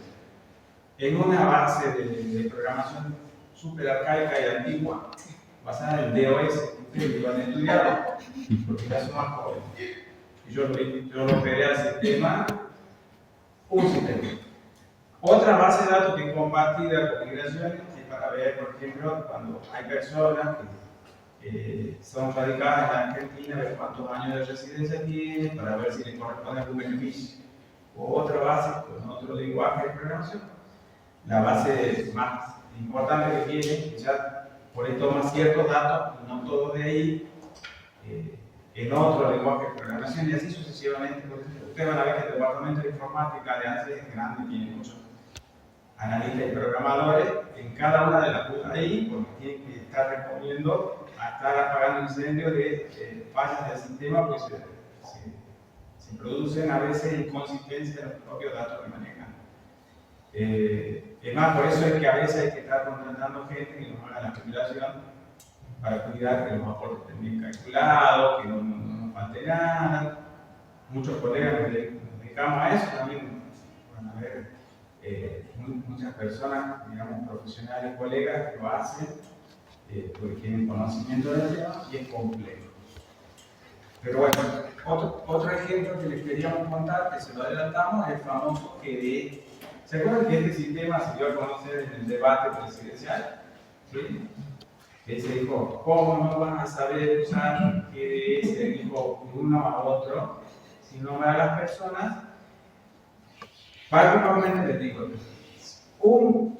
En una base de programación súper arcaica y antigua, basada en DOS, ustedes lo han estudiado, porque ya son más jóvenes. Y yo lo creé al sistema, un sistema. Otra base de datos que es compartida con migraciones es para ver, por ejemplo, cuando hay personas que son radicadas en Argentina, ver cuántos años de residencia tienen, para ver si les corresponde algún beneficio. O otra base con otro lenguaje de programación. La base más importante que tiene, que ya por ahí toma ciertos datos, no todos de ahí, en otro lenguaje de programación y así sucesivamente. Ustedes van a ver que el departamento de informática de ANSES es grande, tiene muchos analistas y programadores en cada una de las cosas ahí, porque tienen que estar respondiendo a estar apagando incendios de fallas del sistema, porque se producen a veces inconsistencias en los propios datos que manejan. Es más, por eso es que a veces hay que estar contratando gente que nos haga la calculación para cuidar que los aportes estén bien calculados, que no nos falte nada. Muchos colegas nos dedicamos a eso, también van a ver muchas personas, digamos, profesionales, colegas que lo hacen porque tienen conocimiento del tema y es complejo. Pero bueno, otro ejemplo que les queríamos contar, que se lo adelantamos, es el famoso GDE. ¿Se acuerdan que este sistema se dio a conocer en el debate presidencial? ¿Sí? Que se dijo, ¿cómo no van a saber usar GDE? Se dijo uno a otro, si no a las personas. Particularmente les digo, un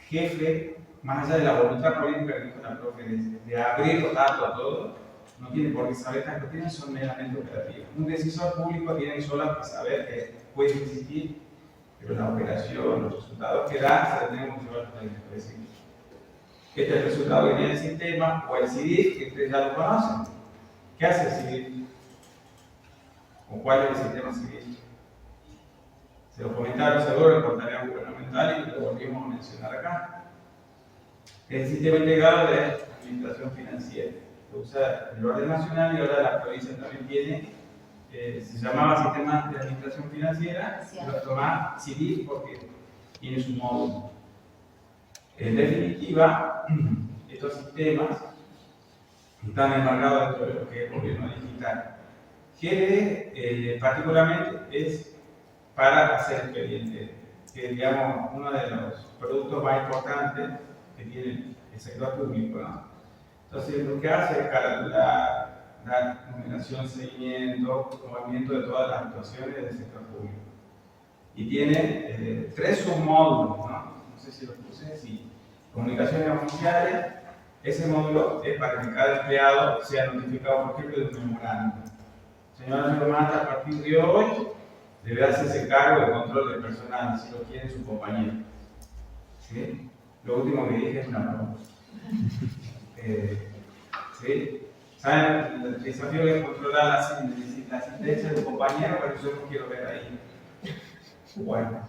jefe, más allá de la voluntad política que dijo la profe de abrir los datos a todos, no tiene por qué saber estas cuestiones, son meramente operativas. Un decisor público tiene solo que saber que puede existir, pero la operación, los resultados que da, se los tenemos que llevar a los decir. Este es el resultado que tiene el sistema, o el CIDIF, que ustedes ya lo conocen. ¿Qué hace el CIDIF? ¿O cuál es el sistema CIDIF? Se lo comentaron seguro en portales gubernamentales y lo volvimos a mencionar acá. Es el sistema integrado de administración financiera. Lo usa el orden nacional y ahora la provincia también tiene. Se llamaba sistema de administración financiera, y lo toma CIDIF porque tiene su módulo. En definitiva, estos sistemas están enmarcados dentro de lo que es el gobierno digital. GDE particularmente es para hacer expedientes, que digamos uno de los productos más importantes que tiene el sector público, ¿no? Entonces lo que hace es calcular, dar numeración, seguimiento, movimiento de todas las actuaciones del sector público. Y tiene 3 submódulos, ¿no? No sé si los puse, sí. Comunicaciones oficiales, ese módulo es para que cada empleado sea notificado, por ejemplo, de un memorando. Señora Mata, a partir de hoy, debe hacerse cargo del control del personal, si lo quiere su compañero. ¿Sí? Lo último que dije es una broma. ¿Sí? ¿Saben? El desafío es controlar la asistencia del compañero, pero yo no quiero ver ahí. Bueno.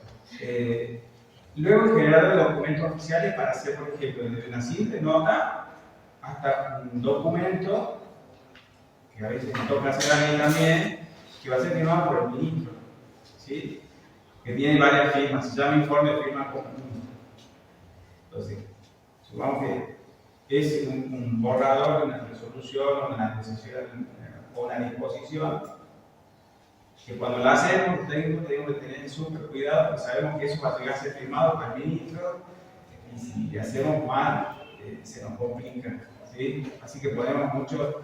Luego generar documentos oficiales para hacer, por ejemplo, desde una simple nota hasta un documento, que a veces me toca hacer a mí también, que va a ser firmado por el ministro, ¿sí? Que tiene varias firmas, se llama informe de firma común. Entonces, Supongamos que es un borrador, una resolución, una decisión o una disposición, que cuando la hacemos, los técnicos tenemos que tener súper cuidado, porque sabemos que eso va a llegar a ser firmado por el ministro, y si hacemos mal, se nos complica, ¿sí? Así que ponemos muchos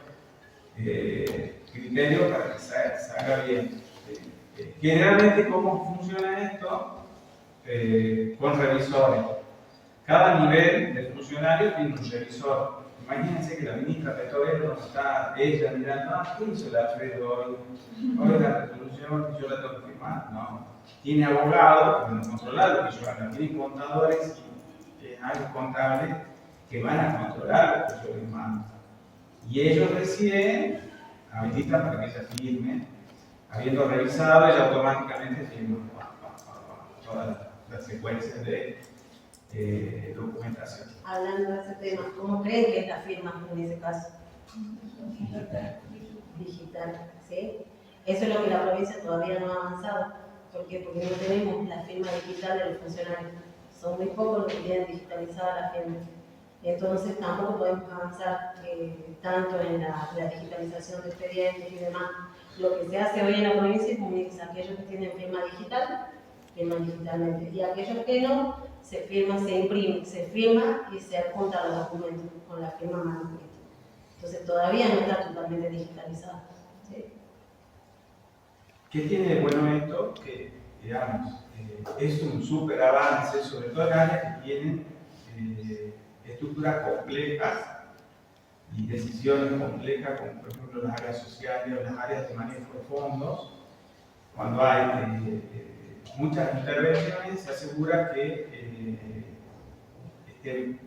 criterios para que salga bien. Generalmente, ¿cómo funciona esto? Con revisores. Cada nivel de funcionario tiene un revisor. Imagínense que la ministra Petovero está ella mirando, ¿qué hizo el Alfredo hoy? Hoy la resolución yo la tengo que firmar. No. Tiene abogados que van a controlar lo que yo haga. Tiene contadores y algo contables que van a controlar lo que yo les mando. Y ellos reciben, habilitan para que ella firme, habiendo revisado, ella automáticamente firma todas las secuencias de documentación.
Hablando de ese tema, ¿cómo creen que es la firma en ese caso? Digital, ¿sí? Eso es lo que la provincia todavía no ha avanzado. ¿Por qué? Porque no tenemos la firma digital de los funcionarios. Son muy pocos los que tienen digitalizada la firma. Entonces tampoco podemos avanzar tanto en la digitalización de expedientes y demás. Lo que se hace hoy en la provincia es que aquellos que tienen firma digital, firman digitalmente. Y aquellos que no, se firma, se imprime, se firma y se adjunta los documentos con la firma manuscrita. Entonces todavía no está totalmente digitalizado. ¿Sí?
¿Qué tiene de bueno esto? Que, digamos, es un súper avance, sobre todo en áreas que tienen estructuras complejas y decisiones complejas, como por ejemplo las áreas sociales o las áreas de manejo de fondos. Cuando hay muchas intervenciones, se asegura que esté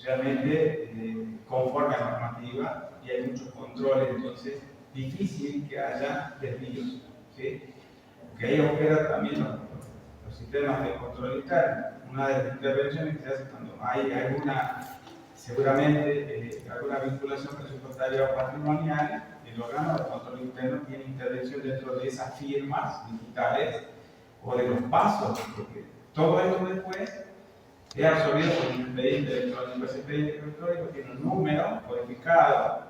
realmente conforme a la normativa y hay muchos controles, entonces difícil que haya desvíos, ¿sí? Porque ahí opera también los sistemas de control interno. Una de las intervenciones que se hace cuando hay alguna, seguramente alguna vinculación presupuestaria o patrimonial, el órgano de control interno tiene intervención dentro de esas firmas digitales o de los pasos, porque todo esto después es absorbido por un expediente electrónico. Ese expediente electrónico tiene un número codificado,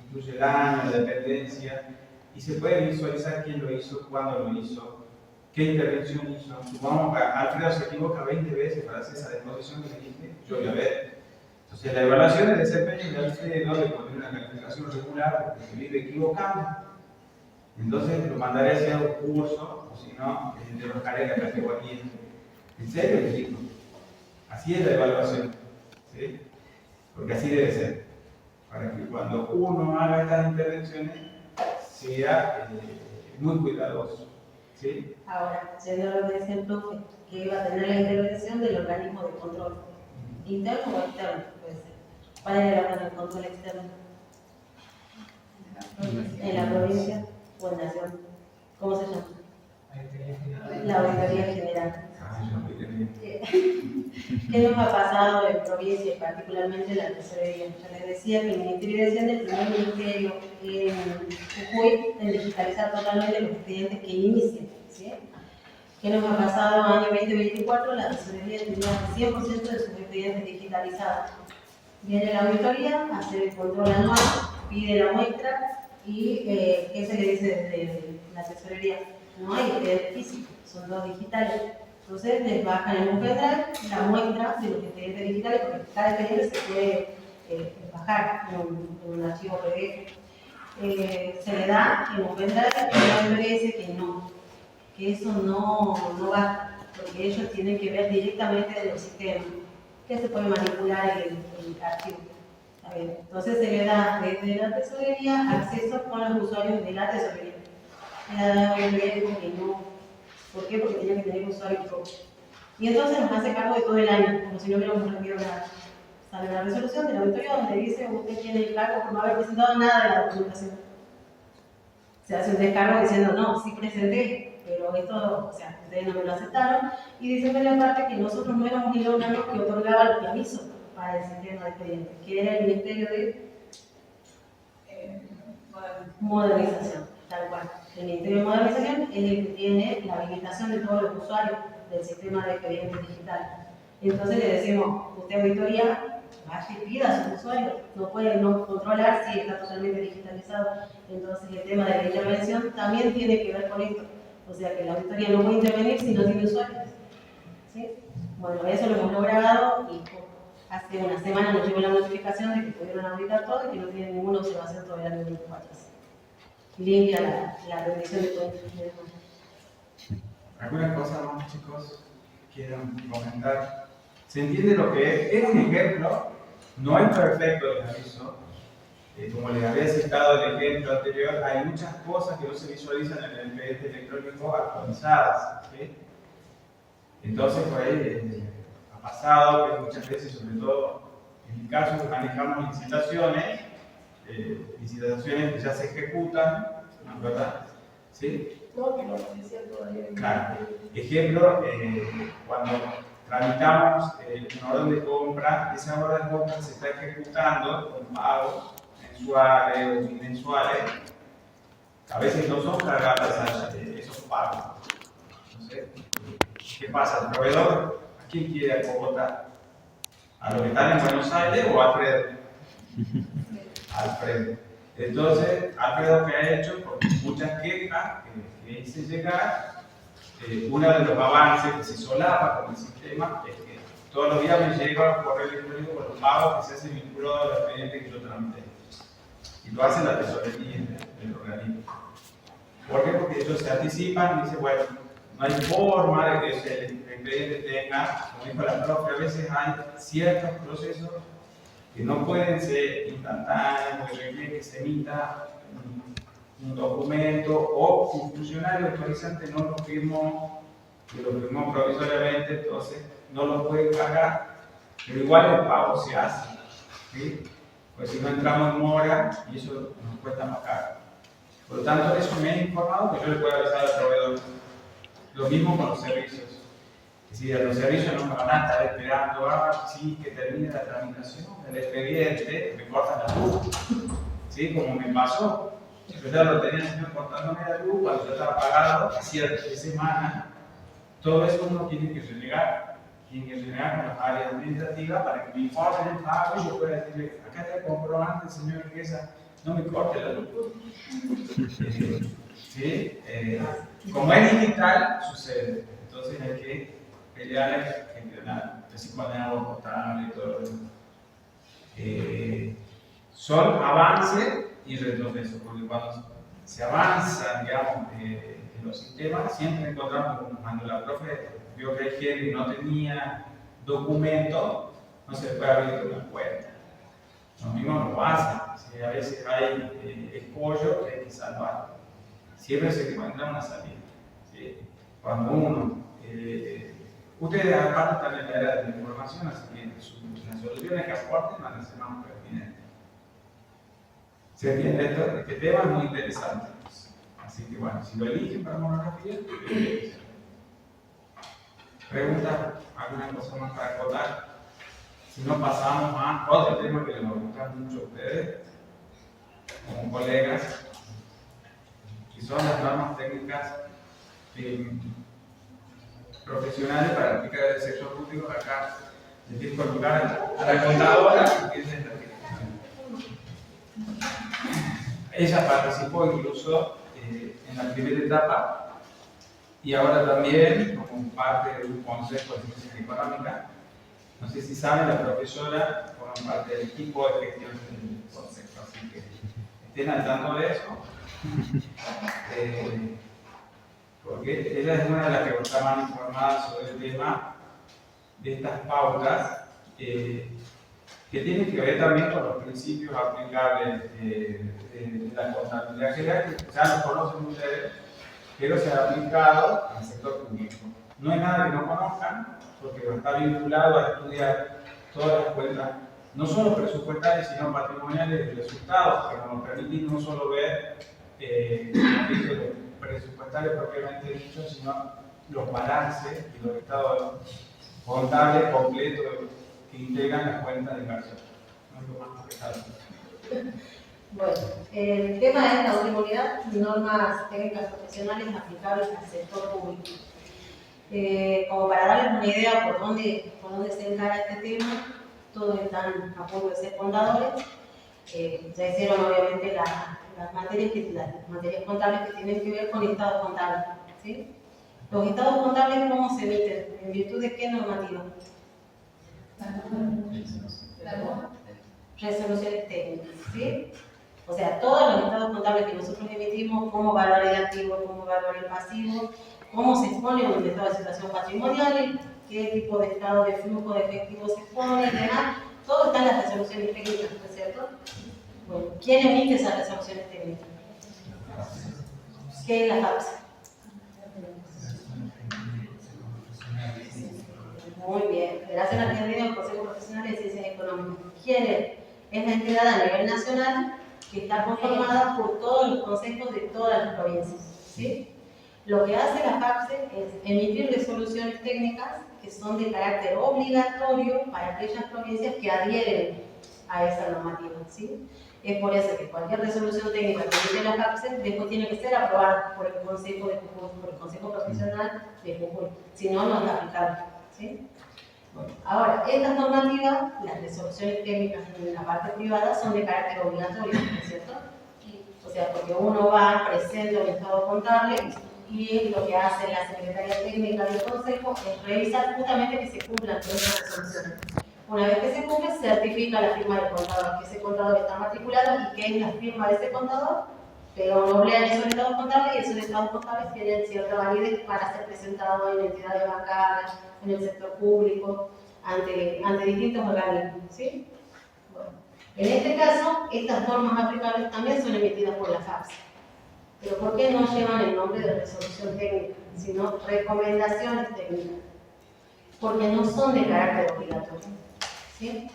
incluye el año, la dependencia, y se puede visualizar quién lo hizo, cuándo lo hizo, qué intervención hizo. Supongamos que Alfredo se equivoca 20 veces para hacer esa disposición que le dije, yo voy a ver. Entonces, la evaluación de desempeño de Alfredo le pone una calificación regular porque se vive equivocando. Entonces, lo mandaré a hacer un curso, o si no, le bajaré la categoría. ¿En serio, le digo? Así es la evaluación, ¿sí? Porque así debe ser. Para que cuando uno haga estas intervenciones sea muy cuidadoso, ¿sí?
Ahora, yendo a lo que decía el profe, que iba a tener la intervención del organismo de control, interno o externo, puede ser. ¿Cuál es el órgano de control externo? En la provincia o en nación. ¿Cómo se llama? La Auditoría General. ¿Qué nos ha pasado en provincia y particularmente en la tesorería? Ya les decía que el Ministerio de Hacienda es el primer ministerio en Jujuy en digitalizar totalmente los expedientes que inician, ¿sí? ¿Qué nos ha pasado en el año 2024? La tesorería tenía 100% de sus expedientes digitalizados. Viene la auditoría, hace el control anual, pide la muestra y ¿qué se le dice desde la tesorería? No hay expedientes físicos, son dos digitales. Entonces les bajan en un pendrive la muestra de los expedientes digitales, porque cada expediente se puede bajar en un archivo PDF. Se le da en un pendrive y la auditoría dice que eso no basta, porque ellos tienen que ver directamente de los sistemas, que se puede manipular el archivo. Entonces se le da desde la tesorería acceso con los usuarios de la tesorería. La auditoría dijo que no. ¿Por qué? Porque tenía que tener usuario propio. Y entonces nos hace cargo de todo el año, como si no hubiéramos rendido nada. Sale la resolución de la auditoría donde dice usted tiene el cargo por no haber presentado nada de la documentación. Se hace un descargo diciendo no, sí presenté, pero esto, o sea, ustedes no me lo aceptaron. Y dice en la parte que nosotros no éramos el órgano que otorgaba los permisos para el sistema de expedientes, que era el Ministerio de Modernización, tal cual. El Ministerio de Modernización es el que tiene la habilitación de todos los usuarios del sistema de expedientes digitales. Entonces le decimos, usted auditoría vaya y pida a sus usuarios, no puede no controlar si está totalmente digitalizado. Entonces el tema de la intervención también tiene que ver con esto. O sea que la auditoría no puede intervenir si no tiene usuarios. ¿Sí? Bueno, eso lo hemos logrado y hace una semana nos llegó la notificación de que pudieron auditar todo y que no tienen ninguna observación todavía en 2024. Limpia la rendición de cuentas.
¿Alguna cosa más, chicos, quieran comentar? ¿Se entiende lo que es? Es un ejemplo, no es perfecto, les aviso. Como les había citado el ejemplo anterior, hay muchas cosas que no se visualizan en el PDF electrónico actualizadas. ¿Sí? Entonces, pues, ha pasado que muchas veces, sobre todo en mi caso, manejamos licitaciones que ya se ejecutan, ¿verdad? ¿Sí?
No, que no aparecía todavía.
Claro. Ejemplo, cuando tramitamos una orden de compra, esa orden de compra se está ejecutando con pagos mensuales o bimensuales. A veces no son cargadas esos pagos. Entonces, ¿qué pasa? El proveedor, ¿a quién quiere acogotar? ¿A los que están en Buenos Aires o a Alfredo? Alfredo. Entonces, Alfredo, ¿qué ha hecho? Con muchas quejas que hice llegar, uno de los avances que se solapa con el sistema es que todos los días me llega un correo electrónico con los pagos que se hacen vinculados al expediente que yo tramité. Y lo hace la tesorería del organismo. ¿Por qué? Porque ellos se anticipan y dicen, bueno, no hay forma de que el expediente tenga, como dijo la profe, a veces hay ciertos procesos que no pueden ser instantáneos, que requieren que se emita un documento o un funcionario autorizante no lo firmó, que lo firmó provisoriamente, entonces no lo puede pagar, pero igual el pago se hace, ¿sí? Pues si no entramos en mora y eso nos cuesta más caro. Por lo tanto, eso me ha informado que yo le puedo avisar al proveedor. Lo mismo con los servicios. Es decir, los servicios no me van a estar esperando, sí, que termine la tramitación del expediente, me cortan la luz, ¿sí? Como me pasó. Yo ya lo tenía el señor cortándome la luz cuando yo estaba pagado, hacía 3 semanas. Todo eso uno tiene que renegar con las áreas administrativas para que me informen el pago y yo pueda decirle, acá está el comprobante, señor Riqueza, no me corte la luz. ¿Sí? Como es digital, sucede. Entonces hay que pelear, gestionar, así con el agua potable y todo lo demás. Son avances y retroceso, porque cuando se avanza, digamos, en los sistemas, siempre encontramos, como cuando la profe vio que hay gente que no tenía documento, no se le puede abrir una cuenta. Lo mismo lo hacen, ¿sí? A veces hay escollo que hay que salvar. Siempre se encuentra una salida, ¿sí? Cuando uno, ustedes aparte están en la era de la información, así que las soluciones que aporten van a ser más pertinentes. ¿Se entiende esto? Este tema es muy interesante. Así que bueno, si lo eligen para monografía, pregunta, alguna cosa más para acotar. Si no, pasamos a otro tema que les va a gustar mucho a ustedes, como colegas, que son las normas técnicas profesionales para aplicar el sector público. Acá les quiero colocar a la contadora, que es esta. Ella participó incluso en la primera etapa y ahora también como parte de un consejo de ciencias económicas. No sé si saben, la profesora forma parte del equipo de gestión del consejo, así que estén al tanto de eso. Porque ella es una de las que está más informada sobre el tema de estas pautas que tienen que ver también con los principios aplicables de la contabilidad general, que ya los conocen ustedes, pero se ha aplicado al sector público. No es nada que no conozcan, porque está vinculado a estudiar todas las cuentas, no solo presupuestarias, sino patrimoniales de resultados, que nos permiten no solo ver los presupuestarios propiamente dichos, sino los balances y los estados contables completos que integran las cuentas de inversión. No es lo más que
Bueno, el tema es la auditabilidad y normas técnicas profesionales aplicables al sector público. Como para darles una idea por dónde se encara este tema, todos están a punto de ser contadores, ya hicieron obviamente las materias contables que tienen que ver con estados contables, ¿sí? Los estados contables, ¿cómo se emiten? ¿En virtud de qué normativa? Resoluciones técnicas, ¿sí? O sea, todos los estados contables que nosotros emitimos, cómo evaluar el activo, cómo evaluar el pasivo, cómo se expone un estado de situación patrimonial, qué tipo de estado de flujo de efectivo se expone y demás, todo está en las resoluciones técnicas, ¿no es cierto? Bueno, ¿quién emite esas resoluciones técnicas? ¿Qué es la FAPS? Muy bien, Federación Argentina del Consejo Profesional de Ciencias Económicas. ¿Quién es? Es la entidad a nivel nacional que está conformada por todos los consejos de todas las provincias, ¿sí? Lo que hace la FAPSE es emitir resoluciones técnicas que son de carácter obligatorio para aquellas provincias que adhieren a esa normativa, ¿sí? Es por eso que cualquier resolución técnica que emite la FAPSE después tiene que ser aprobada por el Consejo de Jujuy, por el Consejo Profesional de Jujuy, si no, no es aplicable, ¿sí? Bueno, ahora, estas normativas, las resoluciones técnicas en la parte privada son de carácter obligatorio, ¿no es cierto? O sea, porque uno va, presenta un estado contable y lo que hace la Secretaría Técnica del Consejo es revisar justamente que se cumplan todas esas resoluciones. Una vez que se cumple, se certifica la firma del contador, que ese contador está matriculado y que es la firma de ese contador, pero no obligan esos estados contables y esos estados contables tienen cierta validez para ser presentados en entidades bancarias, en el sector público, ante distintos organismos, ¿sí? Bueno, en este caso, estas normas aplicables también son emitidas por la FAPSE. Pero ¿por qué no llevan el nombre de resolución técnica, sino recomendaciones técnicas? Porque no son de carácter obligatorio, ¿sí?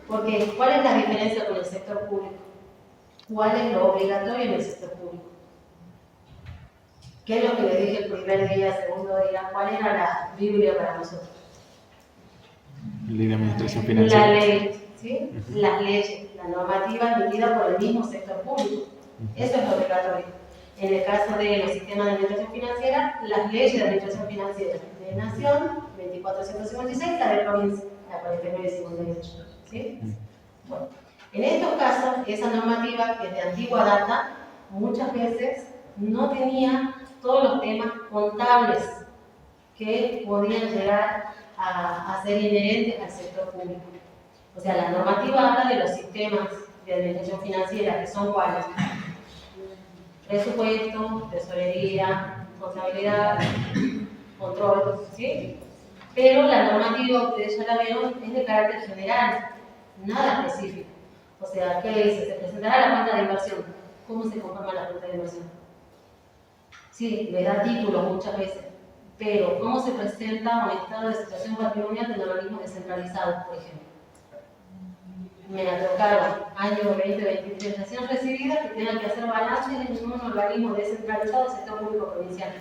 Porque, ¿cuál es la diferencia con el sector público? ¿Cuál es lo obligatorio en el sector público? ¿Qué es lo que les dije el primer día, segundo día? ¿Cuál era la Biblia para nosotros?
Ley de Administración Financiera.
La ley, ¿sí? Las leyes, la normativa emitida por el mismo sector público. Eso es lo obligatorio. En el caso de los sistemas de administración financiera, las leyes de administración financiera de Nación, 2456, la de provincia, la 4958, ¿sí? Bueno, en estos casos, esa normativa, que es de antigua data, muchas veces no tenía todos los temas contables que podían llegar a ser inherentes al sector público. O sea, la normativa habla de los sistemas de administración financiera, que son cuáles: presupuesto, tesorería, contabilidad, control, ¿sí? Pero la normativa, ustedes ya la vieron, es de carácter general, nada específico. O sea, ¿qué le dice? Se presentará la cuenta de inversión. ¿Cómo se conforma la cuenta de inversión? Sí, le da títulos muchas veces, pero ¿cómo se presenta un estado de situación patrimonial de organismos descentralizados, por ejemplo? Me ha tocado año 2023 recién recibida que tengan que hacer balances en un organismo descentralizado del sector público provincial.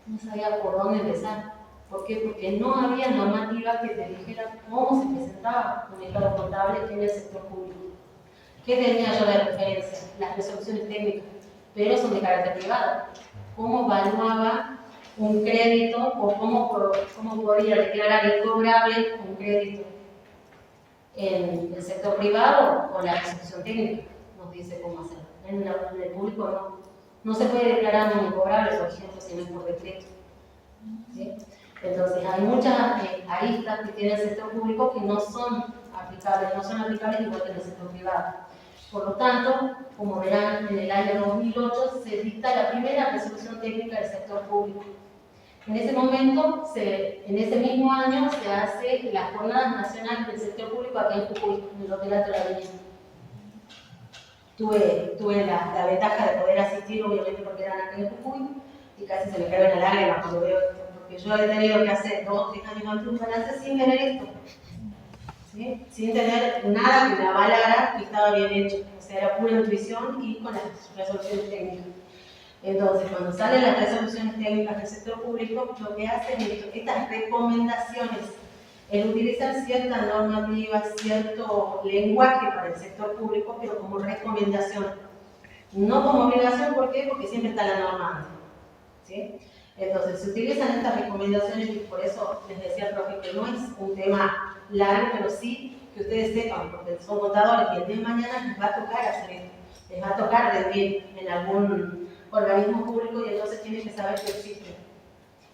No sabía por dónde empezar. ¿Por qué? Porque no había normativa que te dijera cómo se presentaba un estado contable en el sector público. ¿Qué tenía yo de referencia? Las resoluciones técnicas, pero son de carácter privado. ¿Cómo evaluaba un crédito o cómo podía declarar incobrable un crédito? En el sector privado, con la resolución técnica, nos dice cómo hacerlo. En el público no se puede declarar un incobrable, por ejemplo, si no es por decreto, ¿sí? Entonces, hay muchas aristas que tiene el sector público que no son aplicables igual que en el sector privado. Por lo tanto, como verán, en el año 2008 se dicta la primera resolución técnica del sector público. En ese momento, en ese mismo año, se hace las jornadas nacionales del sector público aquí en Jujuy, en el Hotel Alto La Avenida. Tuve la ventaja de poder asistir, obviamente porque eran aquí en Jujuy, y casi se me cae una lágrima cuando veo esto, porque yo he tenido que hacer 2 o 3 años antes un balance sin tener esto, ¿sí? Sin tener nada que me avalara que estaba bien hecho, o sea, era pura intuición y con las resoluciones técnicas. Entonces, cuando salen las resoluciones técnicas del sector público, lo que hacen es estas recomendaciones, el utilizar cierta normativa, cierto lenguaje para el sector público, pero como recomendación, no como obligación. ¿Por qué? Porque siempre está la norma antes, ¿sí? Entonces, se utilizan estas recomendaciones y por eso les decía al profe que no es un tema largo, pero sí que ustedes sepan, porque son contadores y el día de mañana les va a tocar hacer esto, les va a tocar rendir en algún organismo público y entonces tienen que saber que existe.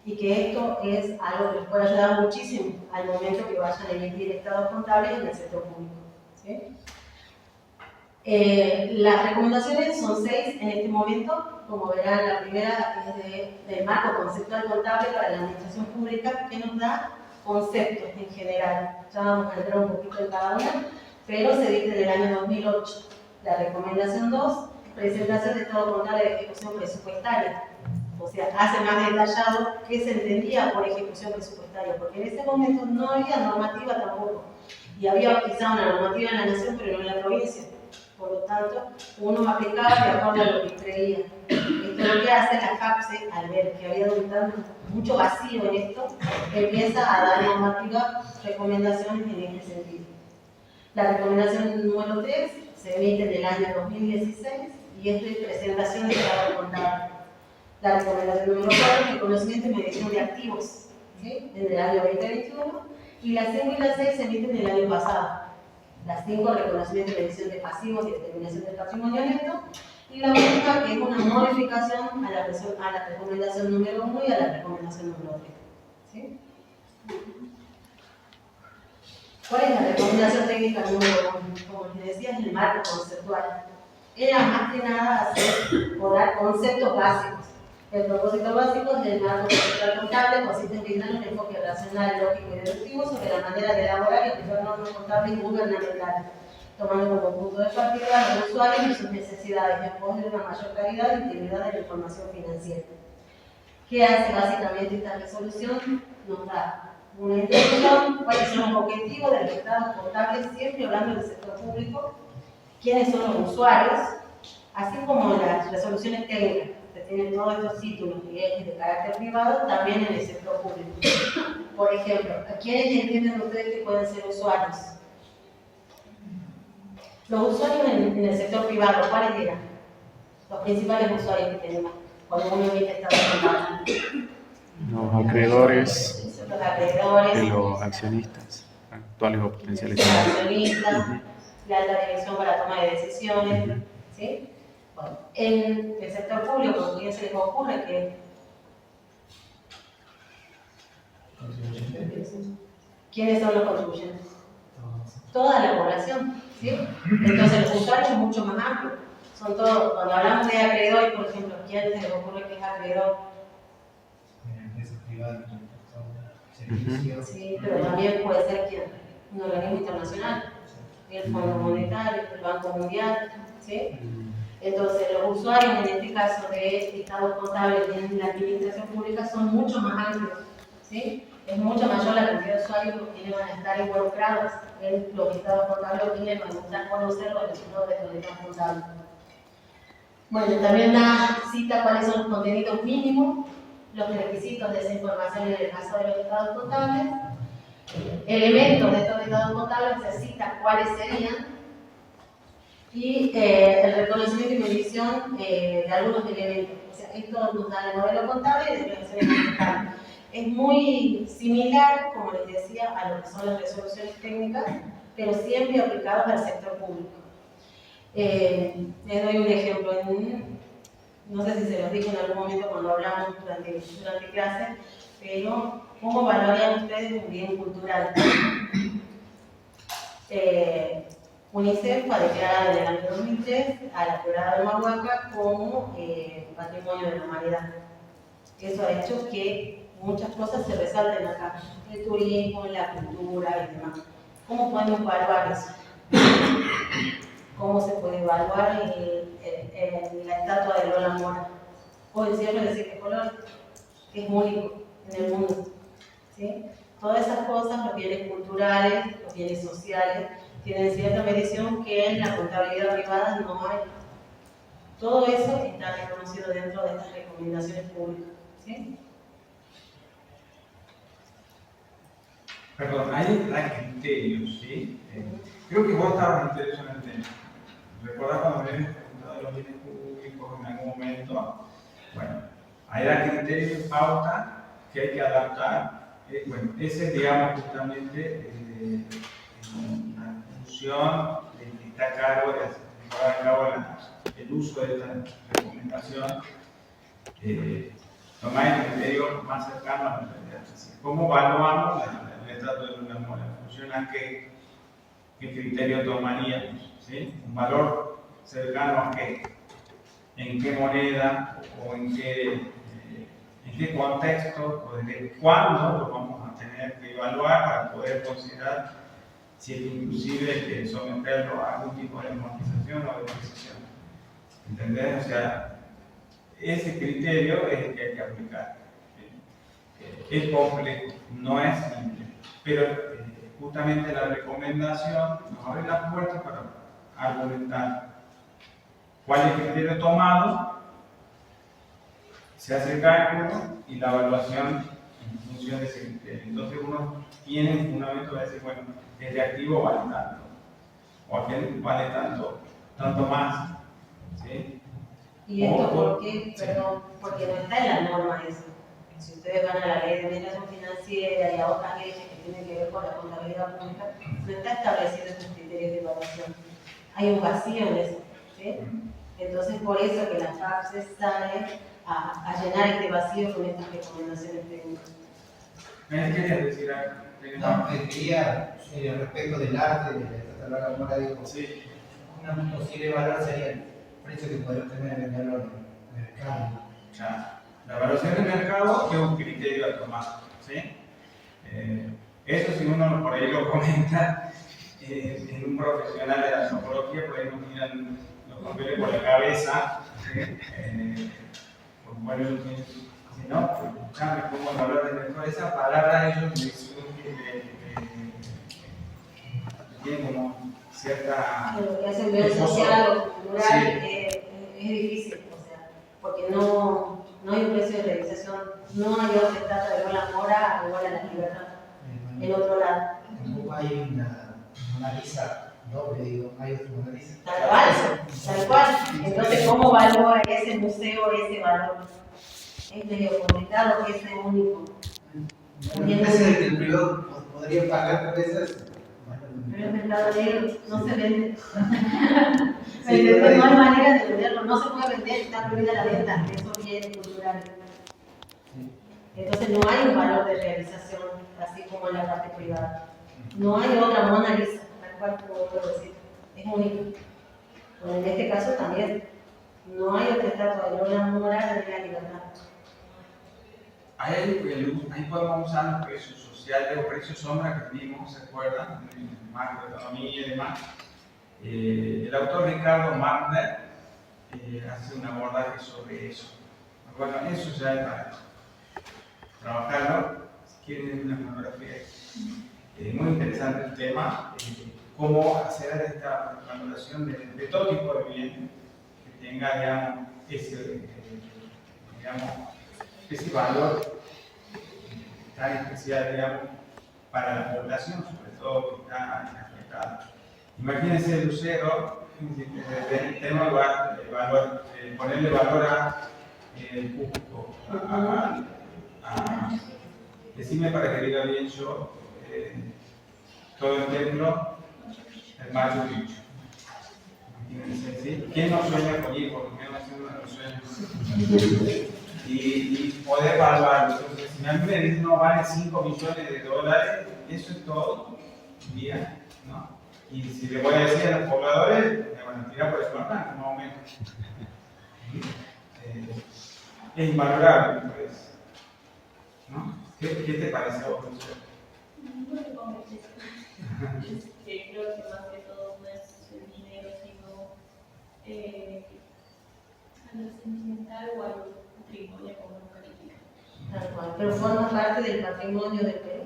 Y que esto es algo que les puede ayudar muchísimo al momento que vayan a emitir estados contables en el sector público. ¿Sí? Las recomendaciones son 6 en este momento. Como verán, la primera es del marco conceptual contable para la administración pública, que nos da conceptos en general. Ya vamos a entrar un poquito en cada una, pero se dicta en el año 2008. La recomendación 2, presentación de estado contable de ejecución presupuestaria. O sea, hace más detallado qué se entendía por ejecución presupuestaria, porque en ese momento no había normativa tampoco. Y había quizá una normativa en la nación, pero no en la provincia. Por lo tanto, uno aplicaba de acuerdo a lo que creía. Esto es lo que hace la CAPSE, al ver que había mucho vacío en esto, empieza a dar normativas, recomendaciones en este sentido. La recomendación número 3 se emite en el año 2016 y es de presentación de estado contable. La recomendación número 4 es el conocimiento y medición de activos, ¿sí? En el año 2021, y las 5 y las 6 se emiten en el año pasado. Las 5, reconocimiento y medición de pasivos y determinación del patrimonio neto, y la última, que es una modificación a la recomendación número 1 y a la recomendación número 3. ¿Sí? ¿Cuál es la recomendación técnica número 1? Como les decía, es el marco conceptual. Era más que nada o dar conceptos básicos. El propósito básico es el marco conceptual contable, consiste en brindar un enfoque racional, lógico y deductivo sobre la manera de elaborar y aplicar normas contables gubernamentales, tomando como punto de partida a los usuarios y sus necesidades, en pos de una mayor calidad e integridad de la información financiera. ¿Qué hace básicamente esta resolución? Nos da una introducción, cuáles son los objetivos del estado contable, siempre hablando del sector público, quiénes son los usuarios, así como las resoluciones técnicas, que tienen todos estos títulos y ejes de carácter privado, también en el sector público. Por ejemplo, ¿a quiénes entienden ustedes que pueden ser usuarios? Los usuarios en el sector privado, ¿cuáles eran? Los principales usuarios que tenemos cuando uno emite estado contable.
Los acreedores,
Los acreedores,
y los accionistas, actuales o potenciales.
los accionistas, la alta dirección para toma de decisiones, ¿sí? Bueno, en el sector público, ¿qué se les ocurre? ¿Quiénes son los contribuyentes? Toda la población, ¿sí? Entonces los usuarios son mucho más amplios. Son todos, cuando hablamos de acreedores, por ejemplo, ¿quién se les ocurre que es acreedor?
Empresas privadas, servicios.
Sí, pero también puede ser ¿quién? Un organismo internacional, el Fondo Monetario, el Banco Mundial, ¿sí? Entonces, los usuarios, en este caso de estados contables en la administración pública, son mucho más amplios, ¿sí? Es mucho mayor la cantidad de usuarios que van a estar involucrados en los estados contables, que van a gustar conocer los resultados de los estados contables. Bueno, también da cita cuáles son los contenidos mínimos, los requisitos de esa información en el caso de los estados contables, elementos de estos estados contables, se cita cuáles serían, y el reconocimiento y medición de algunos elementos. O sea, esto nos da el modelo contable y declaraciones contables. Es muy similar, como les decía, a lo que son las resoluciones técnicas, pero siempre aplicadas al sector público. Les doy un ejemplo. No sé si se los dije en algún momento cuando hablamos durante clase, pero ¿cómo valoran ustedes un bien cultural? UNICEF ha declarado en el año 2003 a la Quebrada de Humahuaca como Patrimonio de la Humanidad. Eso ha hecho que muchas cosas se resalten acá, el turismo, la cultura y demás. ¿Cómo podemos evaluar eso? ¿Cómo se puede evaluar la estatua de Lola Mora? O el cierre de Siete Colores, que es único en el mundo, ¿sí? Todas esas cosas, los bienes culturales, los bienes sociales, tienen cierta medición que en la contabilidad privada no hay. Todo eso está reconocido dentro de estas recomendaciones públicas, ¿sí?
Perdón, hay criterios, ¿sí? Creo que vos estabas interesado en el tema. ¿Recuerdas cuando me habías preguntado de los bienes públicos en algún momento? Bueno, Hay criterios de pauta que hay que adaptar. Bueno, ese es, digamos, justamente la función de que está a cargo de llevar a cabo el uso de esta recomendación, tomar el criterio más cercano a la realidad. ¿Cómo evaluamos el estrato de una mora? En función a qué criterio tomaríamos, ¿sí? Un valor cercano a qué, en qué moneda o en qué contexto o desde cuándo lo vamos a tener que evaluar para poder considerar si es inclusive hay que someterlo a algún tipo de amortización o depreciación. ¿Entendés? O sea, ese criterio es el que hay que aplicar. Es complejo, no es simple, pero justamente la recomendación nos abre la puerta para argumentar cuál es el criterio tomado, se hace el cálculo y la evaluación en función de ese criterio. Entonces uno tiene un fundamento para decir, bueno, el reactivo vale tanto, o aquel vale tanto más. ¿Sí?
¿Y esto por qué? Perdón, porque no está en la norma eso. Si ustedes van a la ley de administración financiera y a otras leyes que tienen que ver con la contabilidad pública, no está establecido estos criterios de evaluación. Hay un vacío en eso. ¿Sí? Entonces, por eso que la FAPSE sale a llenar este vacío con estas recomendaciones técnicas.
¿Me querías decir algo?
No, quería, respecto del arte, de la mora, digo,
Sí.
un posible valor sería el precio que podemos tener en el mercado.
Ya. La evaluación del mercado es un criterio a tomar. ¿Sí? Eso, si uno por ahí lo comenta, en un profesional de la antropología, por ahí nos tiran los papeles por la cabeza. Bueno, si no, buscarme cómo hablar del mercado. Esa palabra ellos tienen como cierta.
Lo que hace el bien social o cultural es difícil, o sea, porque no hay un precio de realización, no hay otra estatua de la mora igual a la libertad. En otro lado.
Tampoco hay una lisa doble, digo, hay otra Mona Lisa.
Tal cual. Entonces, ¿cómo valora ese museo ese valor? Es medio complicado, que es único.
¿Qué es el que el privado podría pagar por esas?
Pero el mercado negro no se vende. No hay manera de venderlo, no se puede vender, está prohibida la venta, eso es bien cultural. Entonces no hay un valor de realización, así como en la parte privada. No hay otra Mona Lisa, tal cual como puedo decir, es único. Bueno, en este caso también, no hay otra estatua de Lola Mora de la libertad.
Ahí podemos usar los precios sociales o precios sombra que vimos, ¿se acuerdan? En el macroeconomía y demás. El autor Ricardo Marner hace un abordaje sobre eso. Bueno, eso ya es para trabajarlo. Si quieren una monografía, muy interesante el tema. Cómo hacer esta valoración de todo tipo de bien que tenga, digamos, ese valor tan especial, digamos, para la población, sobre todo que está afectada. Imagínense el lucero, tenemos ponerle valor a Cusco, decime para que diga bien yo, todo el templo, el Machu Picchu. Imagínense, ¿sí? ¿Quién no sueña con ir? Porque uno no sueña. Y poder evaluarlo. Entonces, si a mí me dicen no vale $5 millones, eso es todo, día, ¿no? Y si le voy a decir a los pobladores, me van a tirar por el cortante, más o menos. Es invalorable, me parece. ¿No? ¿Qué te parece a vos, profesor?
No te pongo que creo que más que todo no es el dinero, sino a lo sentimental o al patrimonio como lo califica.
Tal cual, pero forma parte del patrimonio del Perú.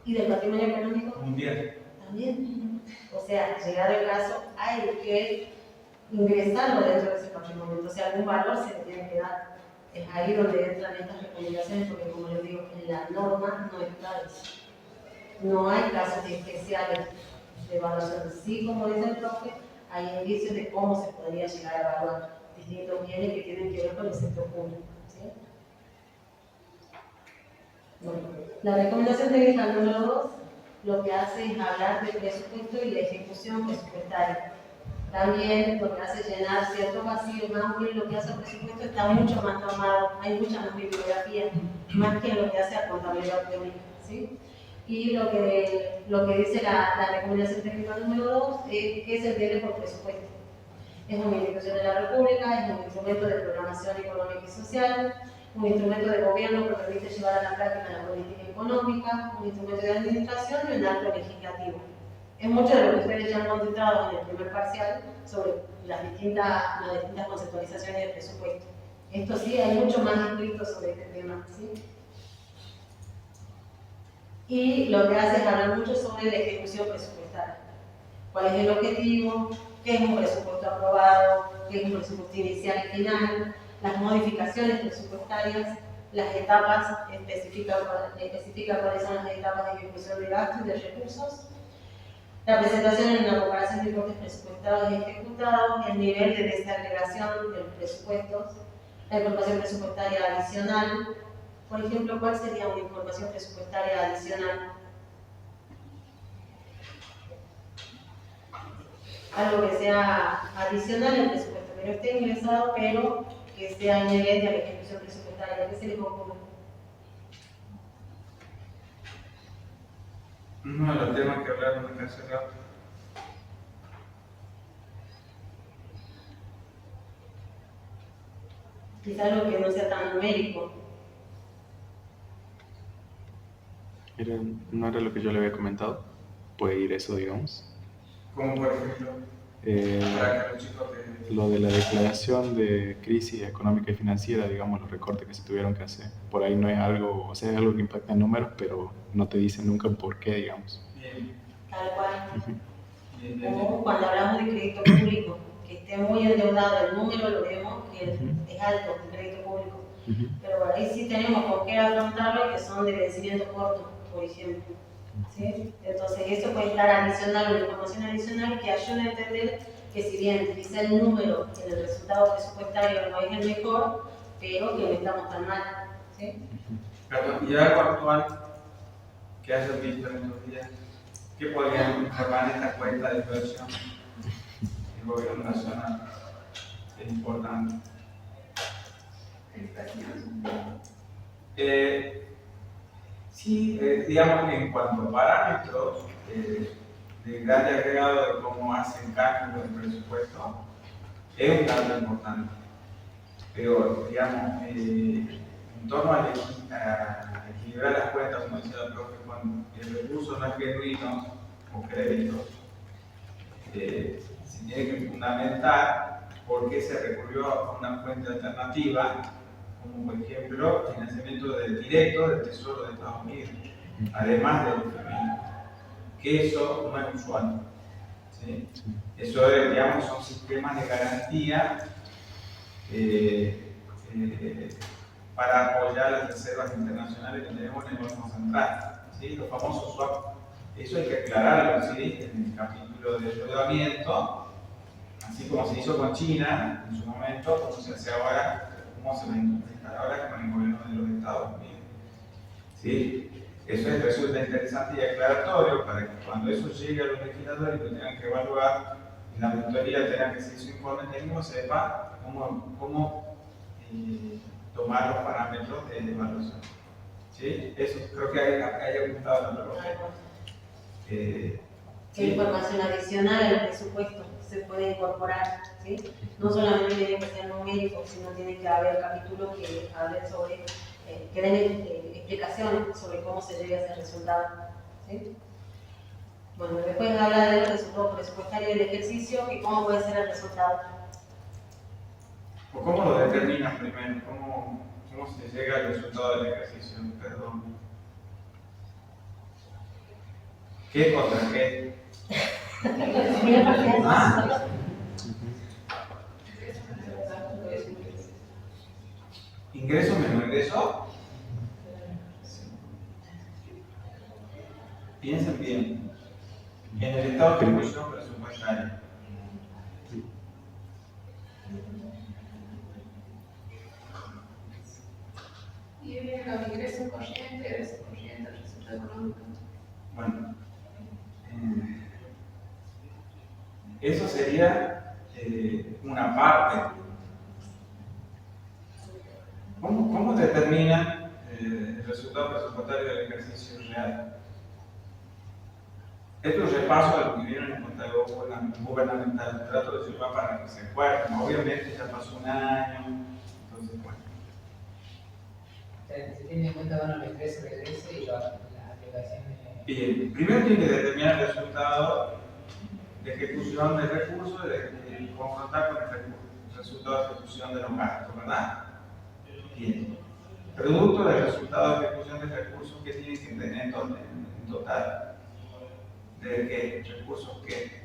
Y del patrimonio económico
Mundial.
también. O sea, llegado el caso, hay que ingresarlo dentro de ese patrimonio. Entonces, algún valor se le tiene que dar. Es ahí donde entran estas recomendaciones, porque, como les digo, en la norma no está eso. No hay casos especiales de evaluación. Sí, como dice el profe, hay indicios de cómo se podría llegar a evaluar distintos bienes que tienen que ver con el sector público. ¿Sí? Bueno, la recomendación técnica número 2 lo que hace es hablar del presupuesto y la ejecución presupuestaria. También lo que hace es llenar ciertos vacíos, más bien lo que hace el presupuesto está mucho más tomado, hay mucha más bibliografía, más que lo que hace la contabilidad técnica, ¿sí? Y lo que dice la recomendación técnica número 2 es que se entiende por presupuesto. Es una institución de la República, es un instrumento de programación económica y social, un instrumento de gobierno que permite llevar a la práctica la política económica, un instrumento de administración y un acto legislativo. Es mucho de lo que ustedes ya han concentrado en el primer parcial sobre las distintas conceptualizaciones del presupuesto. Esto sí, hay mucho más escrito sobre este tema, ¿sí? Y lo que hace es hablar mucho sobre la ejecución presupuestaria. ¿Cuál es el objetivo? ¿Qué es un presupuesto aprobado? ¿Qué es un presupuesto inicial y final? Las modificaciones presupuestarias, las etapas, especifica cuáles son las etapas de ejecución de gastos y de recursos, la presentación en una comparación de importes presupuestados y ejecutados, el nivel de desagregación de los presupuestos, la información presupuestaria adicional. Por ejemplo, ¿cuál sería una información presupuestaria adicional? Algo que sea adicional al presupuesto, que no esté ingresado, pero que sea inherente a la ejecución presupuestaria. ¿Qué se les ocurre?
Uno de los temas que hablaron hace rato.
Quizá algo que no sea tan numérico.
No era lo que yo le había comentado. Puede ir eso, digamos.
Como por ejemplo, para que los chicos
lo de la declaración de crisis económica y financiera, digamos, los recortes que se tuvieron que hacer. Por ahí no es algo, o sea, es algo que impacta en números, pero no te dicen nunca por qué, digamos.
Bien.
Tal cual.
Bien, bien,
O
bien.
cuando hablamos de crédito público, que esté muy endeudado, el número lo vemos que es alto, el crédito público. Pero por ahí sí tenemos con qué afrontarlo, que son de vencimiento corto, por ejemplo. ¿Sí? Entonces, eso puede estar adicional, una información adicional que ayude a entender que si bien quizá el número en el resultado presupuestario no es el mejor, pero que no estamos tan mal. ¿Sí?
Perdón, ¿y algo actual que hayas visto en estos días? ¿Qué podrían informar en esta cuenta de inversión del gobierno nacional? Es importante. Sí, digamos que en cuanto a parámetros de grande agregado de cómo hacen cálculo del presupuesto, es un dato importante. Pero, digamos, en torno a equilibrar las cuentas, como decía la profe, con el recurso no es genuino o crédito, se tiene que fundamentar por qué se recurrió a una fuente alternativa, como por ejemplo financiamiento directo del Tesoro de Estados Unidos, además del FMI, que eso no es usual. ¿Sí? Eso es, digamos, son sistemas de garantía para apoyar las reservas internacionales que tenemos en el Banco Central, ¿sí? Los famosos swap. Eso hay que aclararlo, ¿sí? En el capítulo de endeudamiento, así como se hizo con China en su momento, como se hace ahora, cómo se va a implementar ahora con el gobierno de los Estados Unidos. ¿Sí? Eso resulta interesante y aclaratorio para que cuando eso llegue a los legisladores y lo tengan que evaluar, y la auditoría tenga que hacer su informe técnico, sepa cómo tomar los parámetros de evaluación. ¿Sí? Eso creo que haya apuntado la pregunta.
¿Qué información adicional al presupuesto se puede incorporar? ¿Sí? No solamente tiene que ser numérico, sino tiene que haber capítulos que hablen sobre, que den explicaciones sobre cómo se llega a ese resultado. ¿Sí? Bueno, después habla del resultado presupuestario del ejercicio y cómo puede ser el resultado.
¿O cómo lo determinas primero? ¿Cómo se llega al resultado del ejercicio? Perdón. ¿Qué contra qué? ¿Ingreso menos ingreso? Piensen bien. En el estado de ejecución presupuestaria.
Y los ingresos corrientes
Bueno, eso sería una parte. ¿Cómo determinan el resultado presupuestario del ejercicio real? Esto es un repaso de lo que vieron en el contador gubernamental. Trato de sirva para que se acuerden. Obviamente ya pasó un año, entonces bueno.
Se tiene en cuenta bueno, el ingreso, el egreso y la aplicación de...
Bien, primero tiene que determinar el resultado de ejecución del recurso y confrontar con el resultado de ejecución de los gastos, ¿verdad? Bien. Producto del resultado de ejecución del recurso que tiene que tener en total. ¿De qué? ¿Recursos qué?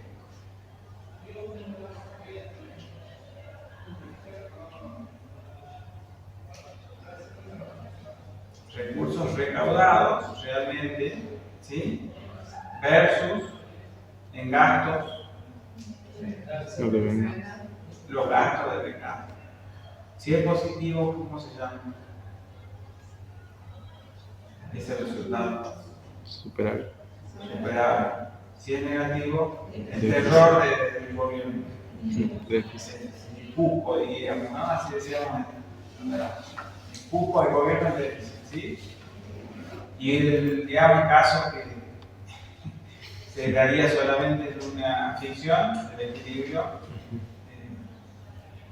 Recursos recaudados realmente, ¿sí? Versus en gastos,
Lo que venga.
los gastos de mercado. Si es positivo, ¿cómo se llama? Ese resultado.
Superávit.
Superable. Si es negativo, el error del gobierno.
Déficit.
El cupo, diríamos, ¿no? Así decíamos, el cupo del gobierno es déficit, ¿sí? Y digamos, el caso que se daría solamente en una ficción, el equilibrio,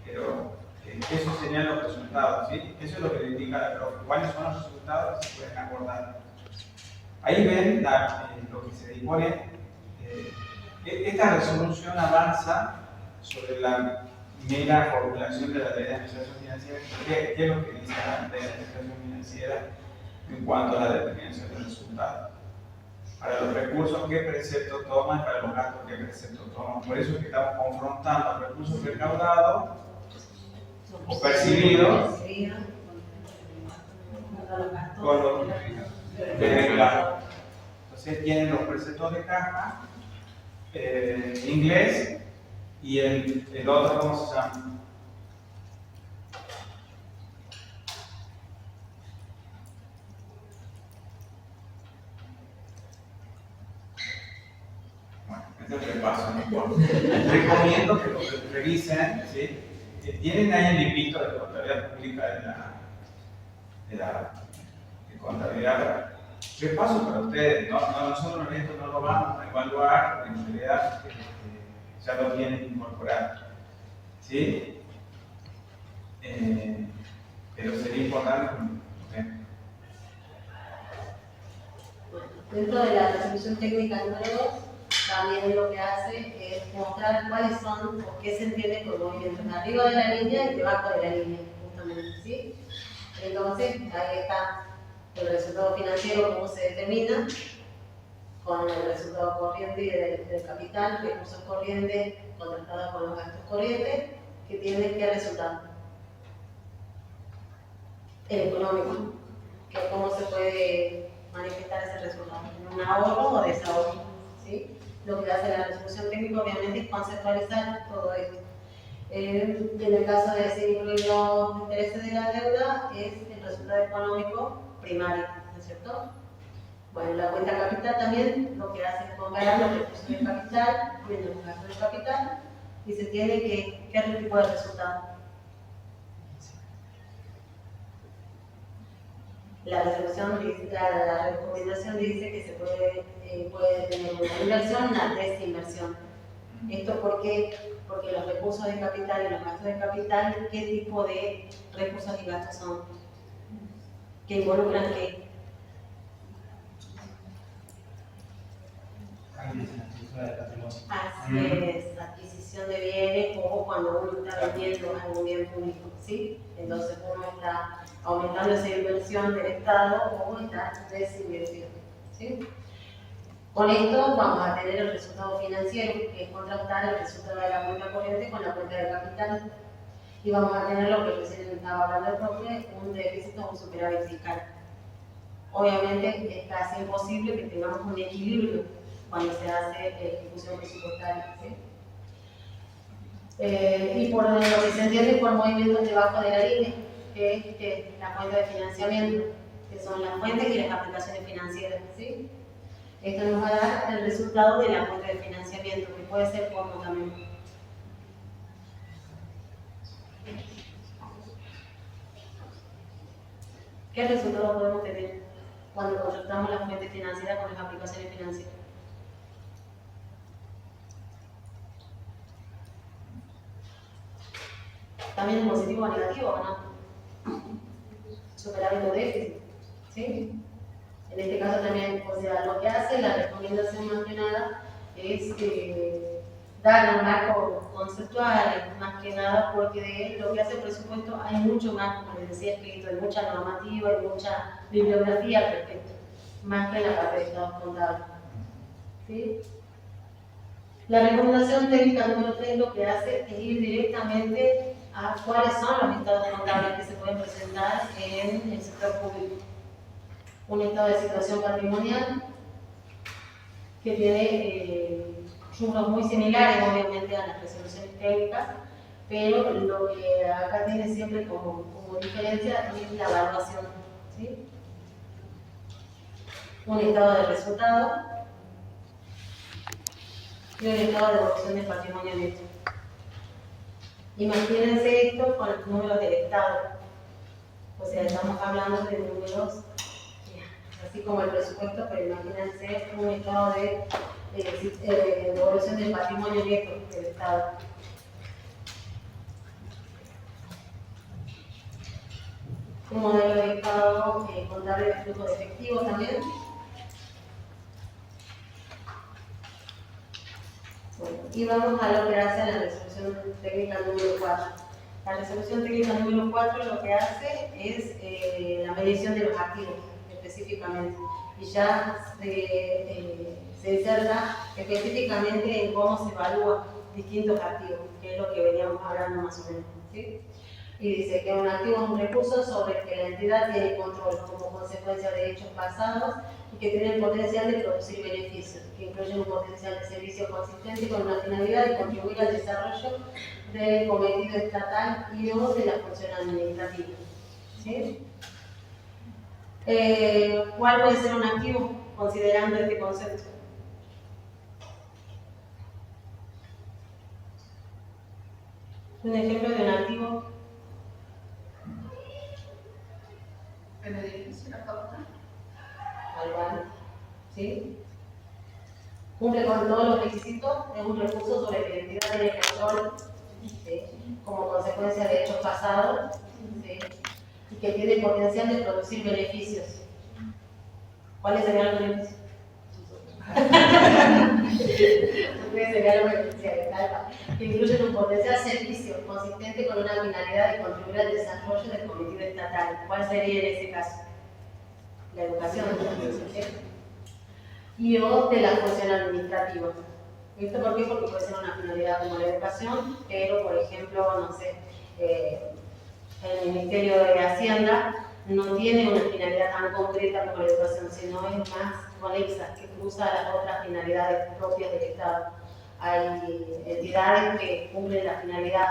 pero eso serían los resultados, ¿sí? Eso es lo que le indica la profe. ¿Cuáles son los resultados que se pueden acordar? Ahí ven lo que se dispone. Esta resolución avanza sobre la mera formulación de la ley de administración financiera. ¿Qué es lo que dice la ley de administración financiera en cuanto a la determinación del resultado? Para los recursos, ¿qué precepto toma? Y para los gastos, ¿qué precepto toma? Por eso es que estamos confrontando recursos recaudados o percibidos con los declarados. Entonces tienen los preceptos de caja, inglés y el otro, ¿cómo se llama? Bueno, este es el repaso, ¿no? Recomiendo que lo revisen, ¿sí? Tienen ahí el librito de contabilidad pública de contabilidad. Repaso para ustedes, nosotros esto no lo vamos a evaluar, en realidad ya lo tienen incorporado, ¿sí? Pero sería importante.
Dentro de la resolución técnica número 2, también lo que hace es mostrar cuáles son o qué se entiende por movimientos arriba de la línea y debajo de la línea, justamente, ¿sí? Entonces, ahí está el resultado financiero, cómo se determina, con el resultado corriente y del capital, recursos corrientes contrastados con los gastos corrientes, que tienen que resultar el económico, que cómo se puede manifestar ese resultado, en un ahorro o desahorro, ¿sí? Lo que hace la resolución técnica obviamente es conceptualizar todo esto. En el caso de decir incluir los intereses de la deuda, es el resultado económico primario, ¿no es cierto? Bueno, la cuenta capital también lo que hace es comparar los recursos de capital con los gastos de capital y se tiene que qué tipo de resultado. La resolución dice, la recomendación dice que se puede tener una inversión, una desinversión. ¿Esto por qué? Porque los recursos de capital y los gastos de capital, ¿qué tipo de recursos y gastos son? ¿Que involucran qué? Así es, adquisición de bienes o cuando uno está vendiendo algún bien público, ¿sí? Entonces uno está aumentando esa inversión del Estado o está desinvirtiendo, ¿sí? Con esto vamos a tener el resultado financiero, que es contrastar el resultado de la cuenta corriente con la cuenta de capital. Y vamos a tener lo que recién estaba hablando el profe, un déficit o un superávit fiscal. Obviamente es casi imposible que tengamos un equilibrio cuando se hace ejecución presupuestaria, ¿sí? Y por lo que se entiende por movimientos debajo de la línea, que es la cuenta de financiamiento, que son las fuentes y las aplicaciones financieras, ¿sí? Esto nos va a dar el resultado de la fuente de financiamiento, que puede ser como también. ¿Qué resultado podemos tener cuando consultamos la fuente financiera con las aplicaciones financieras? También positivo o negativo, ¿o no? Superávit o déficit, ¿sí? En este caso también, o sea, lo que hace la recomendación más que nada es dar un marco conceptual, más que nada, porque de lo que hace el presupuesto hay mucho más, como les decía, escrito, hay mucha normativa, hay mucha bibliografía al respecto, más que en la parte de estados contables, ¿sí? La recomendación técnica número 3 lo que hace es ir directamente a cuáles son los estados contables que se pueden presentar en el sector público. Un estado de situación patrimonial que tiene rubros muy similares, obviamente, a las resoluciones técnicas, pero lo que acá tiene siempre como diferencia es la evaluación, ¿sí? Un estado de resultado y un estado de evolución del patrimonio neto. Imagínense esto con los números del Estado. O sea, estamos hablando de números, así como el presupuesto, pero imagínense un estado de evolución del patrimonio neto del Estado. Un modelo de Estado contable de flujo de efectivo también. Bueno, y vamos a lo que hace la resolución técnica número 4. La resolución técnica número 4 lo que hace es la medición de los activos, específicamente. Y ya se inserta específicamente en cómo se evalúan distintos activos, que es lo que veníamos hablando más o menos, ¿sí? Y dice que un activo es un recurso sobre el que la entidad tiene control como consecuencia de hechos pasados y que tiene el potencial de producir beneficios, que incluyen un potencial de servicio consistente con la finalidad de contribuir al desarrollo del cometido estatal y o de la función administrativa, ¿sí? ¿Cuál puede ser un activo considerando este concepto? Un ejemplo de un activo.
El edificio, la pauta.
Algo, ¿sí? Cumple con todos los requisitos, es un recurso sobre el que la entidad tiene control, ¿sí? Como consecuencia de hechos pasados, ¿sí? Y que tiene el potencial de producir beneficios. ¿Cuáles serían los beneficios? Ustedes serían los beneficiarios, que incluyen un potencial servicio consistente con una finalidad de contribuir al desarrollo del cometido estatal. ¿Cuál sería en ese caso? La educación, ¿sí? Y o de la función administrativa. ¿Esto por qué? Porque puede ser una finalidad como la educación, pero por ejemplo, no sé, el Ministerio de Hacienda no tiene una finalidad tan concreta como la educación, sino es más conexa, que cruza las otras finalidades propias del Estado. Hay entidades que cumplen la finalidad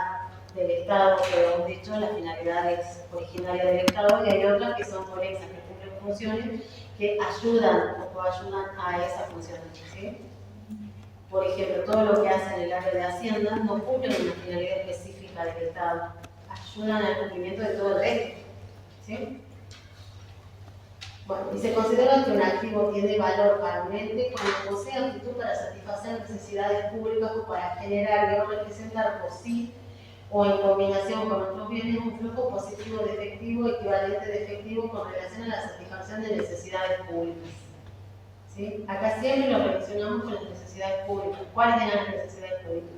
del Estado, que hemos dicho, las finalidades originarias del Estado, y hay otras que son conexas, que cumplen funciones que ayudan o coayudan a esa función, ¿sí? Por ejemplo, todo lo que hace en el área de Hacienda no cumple una finalidad específica del Estado, ayudan al cumplimiento de todo el resto, ¿sí? Bueno, y se considera que un activo tiene valor para un ente cuando posee aptitud para satisfacer necesidades públicas o para generar o representar por sí o en combinación con otros bienes un flujo positivo de efectivo equivalente de efectivo con relación a la satisfacción de necesidades públicas, ¿sí? Acá siempre lo relacionamos con las necesidades públicas. ¿Cuáles eran las necesidades públicas?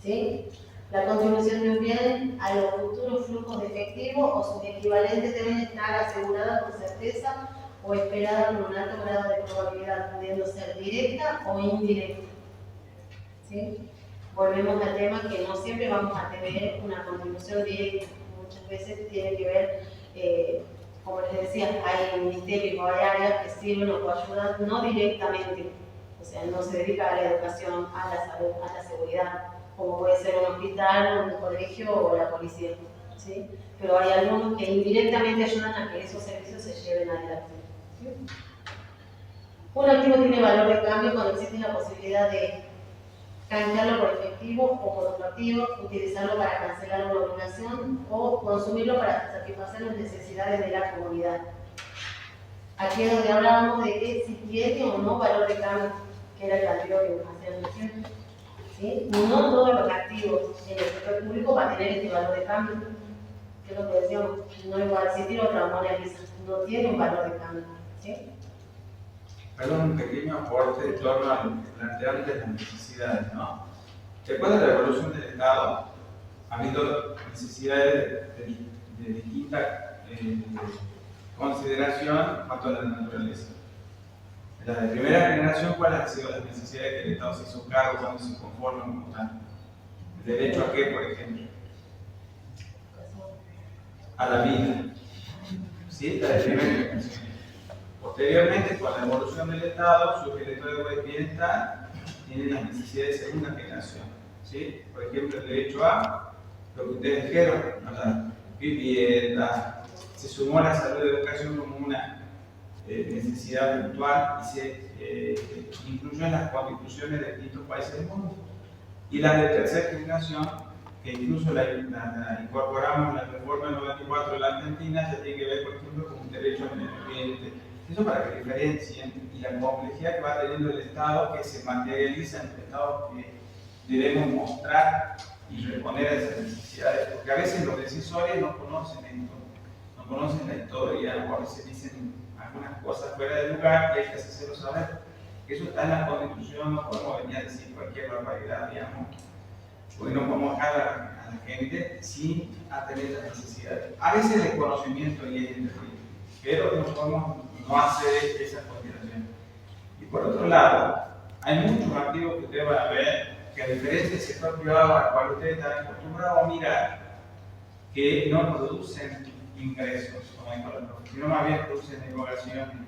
¿Sí? La contribución de un bien a los futuros flujos de efectivo o sus equivalentes deben estar aseguradas con certeza o esperada con un alto grado de probabilidad, pudiendo ser directa o indirecta, ¿sí? Volvemos al tema que no siempre vamos a tener una contribución directa, muchas veces tiene que ver, como les decía, hay ministerios o hay áreas que sirven o ayudan no directamente, o sea, no se dedica a la educación, a la salud, a la seguridad, como puede ser un hospital, un colegio o la policía, ¿sí? Pero hay algunos que indirectamente ayudan a que esos servicios se lleven adelante. ¿Sí? Un activo tiene valor de cambio cuando existe la posibilidad de canjearlo por efectivo o por otro activo, utilizarlo para cancelar una obligación o consumirlo para satisfacer las necesidades de la comunidad. Aquí es donde hablábamos de que si tiene o no valor de cambio, que era el activo que hacía mención. ¿Sí? No todos los activos en el sector público van a tener este valor de cambio. Que es lo que decíamos, no igual si tiene otra moneda, no tiene un valor de cambio. ¿Sí?
Perdón, un pequeño aporte en torno a lo que plantearon de las necesidades, ¿no? Después de la evolución del Estado, ha habido necesidades de distinta consideración cuanto a la naturaleza. La de primera generación, ¿cuáles han sido las necesidades que el Estado se hizo cargo cuando se conforma como tal? ¿El derecho a qué, por ejemplo? A la vida. ¿Sí? La de primera generación. Posteriormente, con la evolución del Estado, surge el Estado de bienestar, tiene las necesidades de segunda generación. ¿Sí? Por ejemplo, el derecho a lo que ustedes dijeron, a la vivienda, se sumó a la salud y educación como una necesidad puntual y se incluyó en las constituciones de distintos países del mundo. Y la de tercera generación, que incluso la incorporamos en la reforma 94 de la Argentina, ya tiene que ver, por ejemplo, con un derecho al medio ambiente. Eso para que diferencien y la complejidad que va teniendo el Estado, que se materializa en el Estado que debemos mostrar y responder a esas necesidades, porque a veces los decisores no conocen esto, no conocen la historia, o a veces dicen algunas cosas fuera de lugar y hay que hacerlo saber. Eso está en la Constitución, no podemos venir a decir cualquier barbaridad, digamos, porque no podemos dejar a la gente sin atender las necesidades. A veces el desconocimiento y es entendible, pero no podemos no hacer esas consideraciones. Y por otro lado, hay muchos activos que ustedes van a ver que a diferencia del sector privado al cual ustedes están acostumbrados a mirar, que no producen ingresos, como dijo la profe, sino más bien producen erogaciones.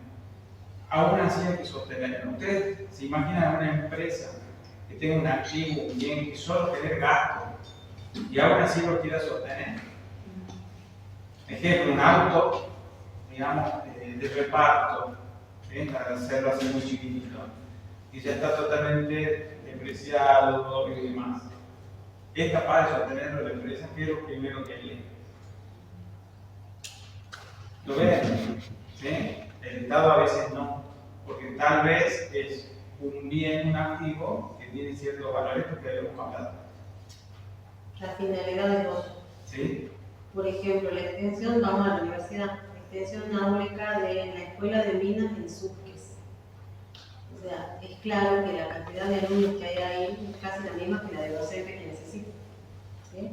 Aún así hay que sostenerlo. Ustedes se imaginan una empresa que tenga un activo, un bien que solo genere gasto y aún así lo quiera sostener. Ejemplo, un auto, digamos, de reparto, para hacerlo así muy chiquitito, y ya está totalmente depreciado y demás. Es capaz de sostenerlo la empresa, que es lo primero que hay. ¿Lo ven? ¿Sí? El Estado a veces no, porque tal vez es un bien, un activo que tiene ciertos valores porque hemos hablado.
La finalidad del voto.
¿Sí?
Por ejemplo, la extensión, vamos a la universidad, la extensión áulica de la Escuela de Minas en Sucres. O sea, es claro que la cantidad de alumnos que hay ahí es casi la misma que la de docentes que necesitan. ¿Sí?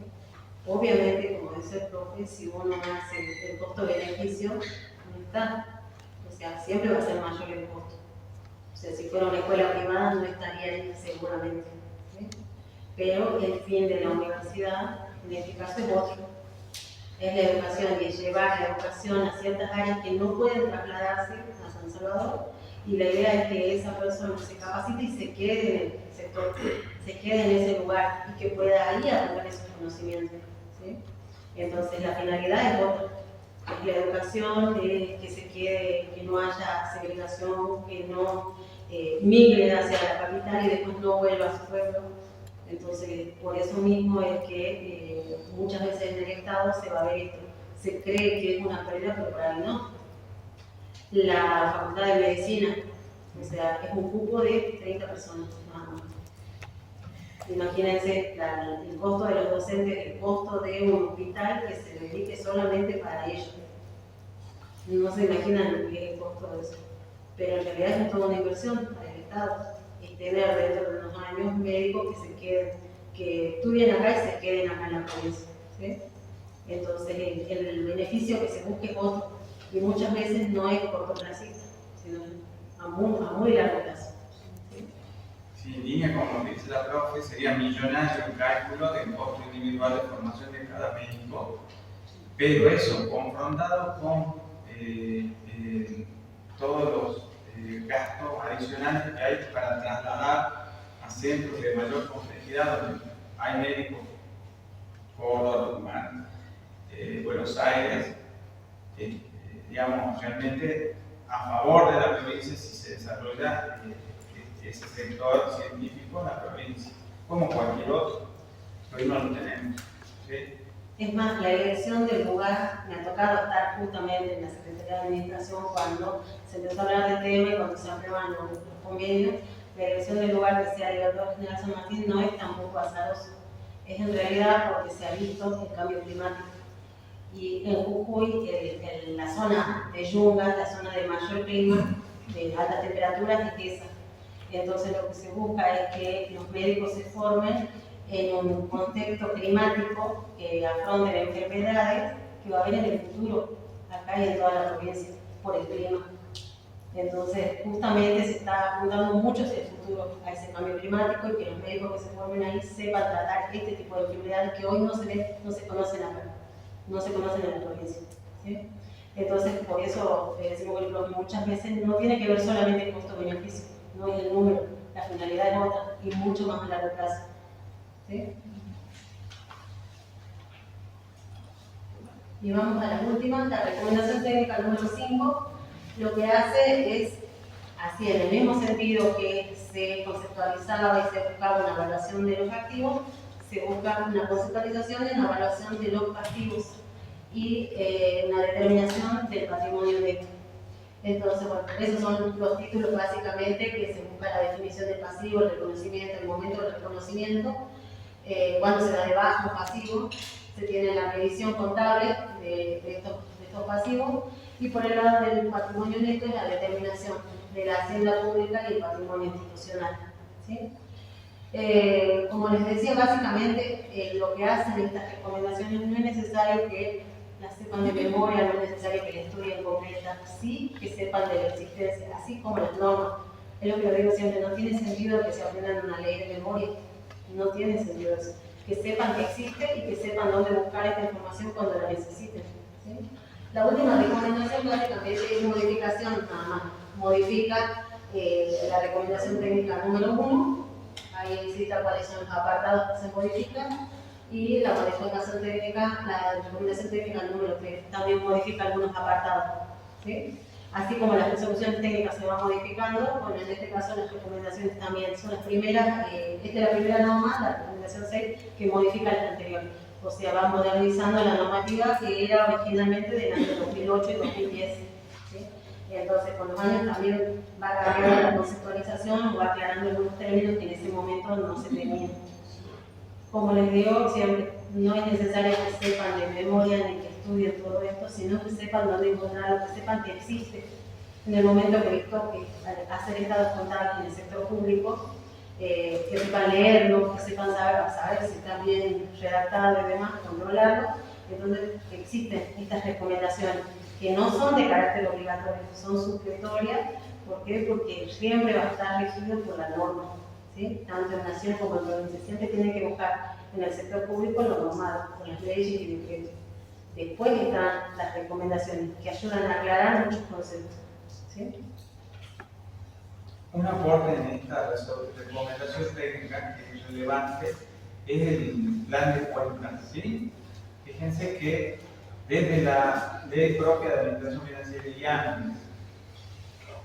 Obviamente, como dice el profe, si uno hace el costo-beneficio, no está. O sea, siempre va a ser mayor el costo. O sea, si fuera una escuela privada no estaría ahí seguramente. ¿Sí? Pero el fin de la universidad, en este caso, es otro. Es la educación y es llevar la educación a ciertas áreas que no pueden trasladarse a San Salvador. Y la idea es que esa persona se capacite y se quede en el sector, se quede en ese lugar y que pueda ahí aprender esos conocimientos. ¿Sí? Entonces, la finalidad es otra. Es la educación, que se quede, que no haya segregación, que no migre hacia la capital y después no vuelva a su pueblo. Entonces, por eso mismo es que muchas veces en el Estado se va a ver esto. Se cree que es una pérdida, pero por ahí no. La Facultad de Medicina, o sea, es un cupo de 30 personas más o menos. Imagínense el costo de los docentes, el costo de un hospital que se dedique solamente para ellos. No se imaginan qué es el costo de eso. Pero en realidad es toda una inversión para el Estado. Y tener dentro de unos años médicos que se queden, que estudien acá y se queden acá en la provincia. ¿Sí? Entonces el beneficio que se busque es otro. Y muchas veces no es cortoplacista, sino a muy largo plazo.
Sí, en línea con lo que dice la profe, sería millonario el cálculo del costo individual de formación de cada médico, pero eso confrontado con todos los gastos adicionales que hay para trasladar a centros de mayor complejidad donde hay médicos por Buenos Aires, digamos, realmente a favor de la provincia si se desarrolla ese sector científico en la provincia, como cualquier otro. Hoy no lo tenemos. ¿Sí?
Es más, la elección del lugar, me ha tocado estar justamente en la Secretaría de Administración cuando se empezó a hablar del tema y cuando se aprueban los convenios. La elección del lugar que sea Libertador General San Martín no es tampoco azaroso, es en realidad porque se ha visto el cambio climático. Y en Jujuy, en la zona de Yungas, la zona de mayor clima, de altas temperaturas, es esa. Entonces lo que se busca es que los médicos se formen en un contexto climático que afronte enfermedades que va a haber en el futuro, acá y en toda la provincia, por el clima. Entonces, justamente se está apuntando mucho hacia el futuro, a ese cambio climático, y que los médicos que se formen ahí sepan tratar este tipo de enfermedades que hoy no se ven, no se conocen acá, no se conocen en la provincia. ¿Sí? Entonces, por eso decimos que muchas veces no tiene que ver solamente el costo-beneficio, no es el número, la finalidad es otra y mucho más a largo plazo. ¿Sí? Y vamos a la última, la recomendación técnica número 5. Lo que hace es, así en el mismo sentido que se conceptualizaba y se buscaba una evaluación de los activos, se busca una conceptualización y una evaluación de los pasivos y una determinación del patrimonio neto. Entonces, bueno, esos son los títulos básicamente que se busca la definición del pasivo, el reconocimiento, el momento del reconocimiento, cuando se da de bajo pasivo, se tiene la revisión contable de estos pasivos, y por el lado del patrimonio neto es la determinación de la hacienda pública y el patrimonio institucional. ¿Sí? Como les decía, básicamente lo que hacen estas recomendaciones no es necesario que las sepan de memoria, no es necesario que las estudien completas, sí que sepan de la existencia, así como las normas. Es lo que yo digo siempre, no tiene sentido que se aprendan una ley de memoria, no tiene sentido eso. Que sepan que existe y que sepan dónde buscar esta información cuando la necesiten. ¿Sí? La última recomendación básicamente es modificación, nada más. Modifica la recomendación técnica número 1, ahí cita cuáles son los apartados que se modifican, y la modificación técnica, la recomendación técnica número 3, también modifica algunos apartados. ¿Sí? Así como las resoluciones técnicas se van modificando, bueno, en este caso las recomendaciones también son las primeras, esta es la primera norma, la recomendación 6, que modifica la anterior. O sea, va modernizando la normativa que era originalmente del año 2008 y 2010. ¿Sí? Entonces, con los años también va cambiando la conceptualización o va aclarando algunos términos que en ese momento no se tenían. Como les digo, siempre no es necesario que sepan de memoria ni que estudien todo esto, sino que sepan dónde encontrarlo, que sepan que existe. En el momento que les toque hacer estados contables en el sector público, que sepan leerlo, que sepan saber si está bien redactado y demás, controlarlo. Entonces existen estas recomendaciones que no son de carácter obligatorio, son supletorias. ¿Por qué? Porque siempre va a estar regido por la norma, ¿sí? Tanto en nación como en provincia. Siempre tienen que buscar en el sector público lo normado, con las leyes y decretos. Después están las recomendaciones que ayudan a aclarar muchos conceptos. ¿Sí?
Un aporte en esta recomendación técnica que es relevante es el plan de cuentas. ¿Sí? Fíjense que desde la ley propia de administración financiera y antes,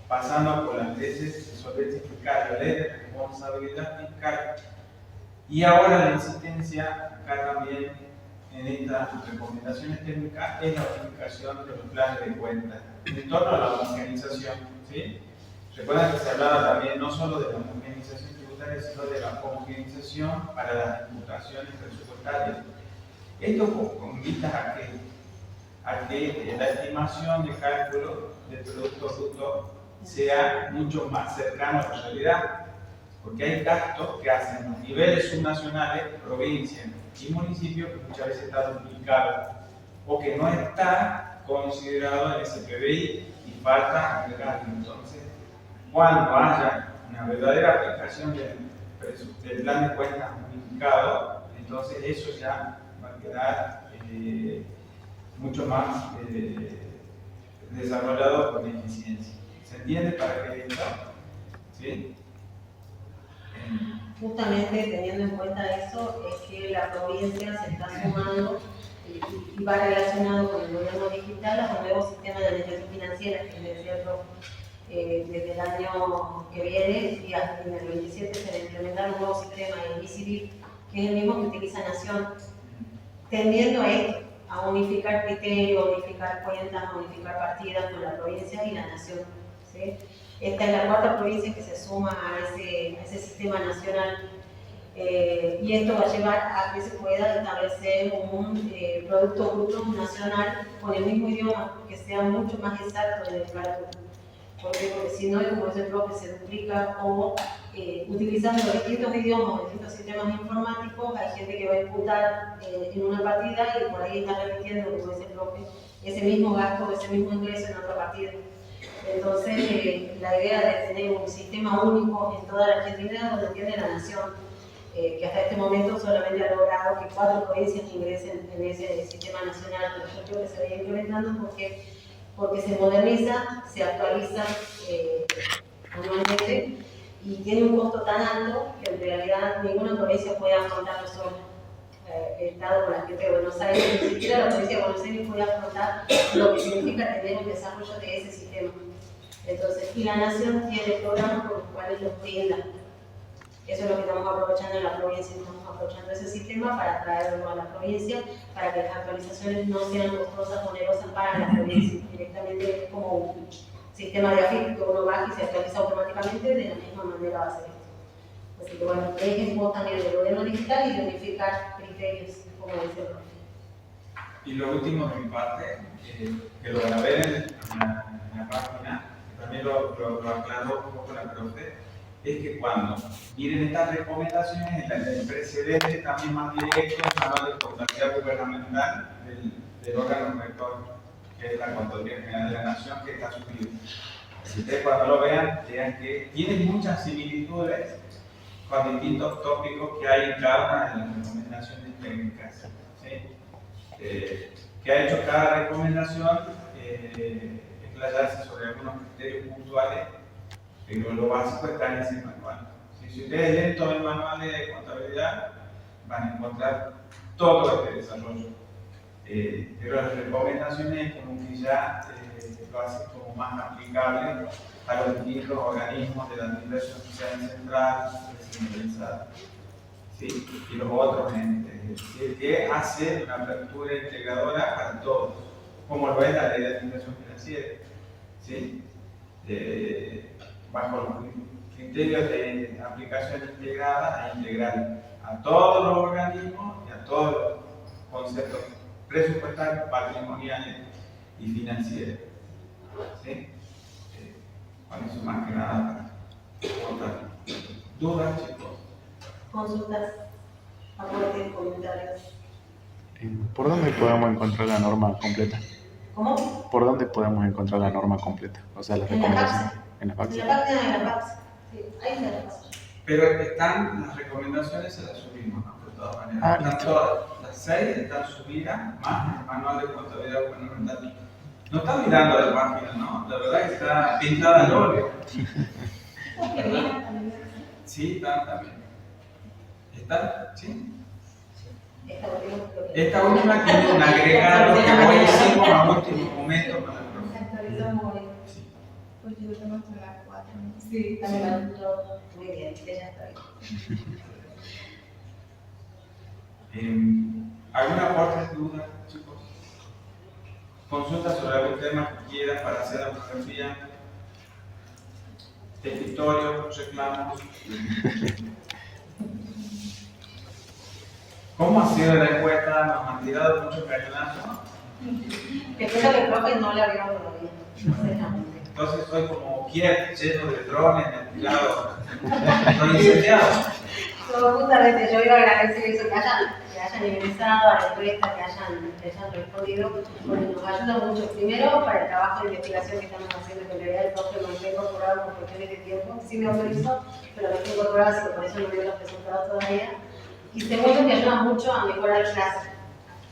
pasando por las leyes de solvencia fiscal, la ley de responsabilidad fiscal, y ahora la insistencia acá también en estas recomendaciones técnicas es la unificación de los planes de cuentas en torno a la homogenización. ¿Sí? Recuerden que se hablaba también no solo de la homogenización tributaria, sino de la homogenización para las imputaciones presupuestarias. Esto con vistas a que la estimación de cálculo del Producto Bruto sea mucho más cercano a la realidad, porque hay gastos que hacen los niveles subnacionales, provincias y municipios, que muchas veces está duplicado o que no está considerado en ese PBI y falta agregar. Entonces, cuando haya una verdadera aplicación del plan de cuentas unificado, entonces eso ya va a quedar mucho más desarrollado con eficiencia. ¿Se entiende para qué esto? ¿Sí?
Justamente teniendo en cuenta eso, es que la provincia se está sumando y va relacionado con el gobierno digital a un nuevo sistema de administración financiera, que es cierto, desde el año que viene y hasta el 27 se va a implementar un nuevo sistema, el BCB, que es el mismo que utiliza Nación, tendiendo a esto, a unificar criterios, a unificar cuentas, a unificar partidas con la provincia y la Nación, ¿sí? Esta es la cuarta provincia que se suma a ese sistema nacional. Y esto va a llevar a que se pueda establecer un producto bruto nacional con el mismo idioma, que sea mucho más exacto en el cálculo. Porque si no, como dice el profe, se duplica o utilizando distintos idiomas, distintos sistemas informáticos, hay gente que va a imputar en una partida y por ahí está repitiendo, como dice el profe, ese mismo gasto, ese mismo ingreso en otra partida. Entonces, la idea de tener un sistema único en toda la Argentina, donde tiene la Nación, que hasta este momento solamente ha logrado que 4 provincias ingresen en ese sistema nacional, pero yo creo que se va a ir implementando porque se moderniza, se actualiza anualmente y tiene un costo tan alto que en realidad ninguna provincia puede afrontarlo sola. El Estado con la gente de Buenos Aires, ni siquiera la provincia de Buenos Aires puede afrontar lo que significa tener un desarrollo de ese sistema. Entonces, y la Nación tiene programas por los cuales los brinda. Eso es lo que estamos aprovechando en la provincia, estamos aprovechando ese sistema para traerlo a la provincia, para que las actualizaciones no sean costosas, onerosas para la provincia. Directamente es como un sistema de AFIP que uno baja y se actualiza automáticamente, de la misma manera va a ser esto. Así que bueno, es vos también del gobierno digital y de unificar criterios, como dice el profe.
Y lo último de mi parte, que lo grabé en la página, que también lo aclaró un poco la profe, es que cuando miren estas recomendaciones, el precedente también más directo, habla de contabilidad gubernamental del órgano rector, que es la Contraloría General de la Nación, que está suscrito. Si ustedes cuando lo vean que tiene muchas similitudes con distintos tópicos que hay en cada una de las recomendaciones técnicas. ¿Sí? Que ha hecho cada recomendación explayarse sobre algunos criterios puntuales, pero lo básico está en ese manual. Si ustedes leen todo el manual de contabilidad, van a encontrar todo este desarrollo. Pero las recomendaciones como que ya lo hacen como más aplicable a los distintos organismos de la administración social central, descentralizada, ¿sí? Y los otros entes. Es decir, que hace una apertura integradora para todos, como lo es la ley de administración financiera, ¿sí? Bajo los criterios de aplicación integrada e integral a todos los organismos y a todos los conceptos presupuestarios, patrimoniales y financieros. ¿Sí? Con eso más que nada para contar. ¿Dudas, chicos?
Consultas, aportes, comentarios.
¿Por dónde podemos encontrar la norma completa?
¿Cómo?
¿Por dónde podemos encontrar la norma completa? O sea, las
En la
recomendaciones.
PAPS.
En la PAPS.
En la página de la PAPS. Sí, ahí está la PAPS.
Pero están las recomendaciones, se las subimos, ¿no? De todas maneras.
Ah,
Están
listo.
todas, las 6 están subidas, más el manual de contabilidad gubernamental. No están mirando la página, ¿no? La verdad que está pintada al óleo. ¿Verdad? Sí, están también. ¿Están? ¿Sí? Esta última tiene un agregado que hoy hicimos a último momento para el profe.
Actualizamos hoy.
Sí.
Pues yo tengo hasta las 4.
Sí, también muy bien, ella está ahí.
¿Alguna aporte, duda, chicos? Consulta sobre algún tema que quieran para hacer la fotografía. Escritorio, reclamos. ¿Cómo ha sido la encuesta? Nos han tirado muchos cañonazos.
Que creo que el profe no la vio todavía. Exactamente.
Entonces estoy como Kiev, lleno de drones, tirados. Estoy incendiado.
Justamente yo iba a agradecer eso, que hayan ingresado a la encuesta, que hayan respondido, porque nos ayuda mucho. Primero, para el trabajo de investigación que estamos haciendo, que en realidad el profe no está incorporado por cuestiones de tiempo, sí me autorizó, pero no está incorporado, así que por eso no veo los resultados todavía. Y segundo, que ayuda mucho a mejorar la clase.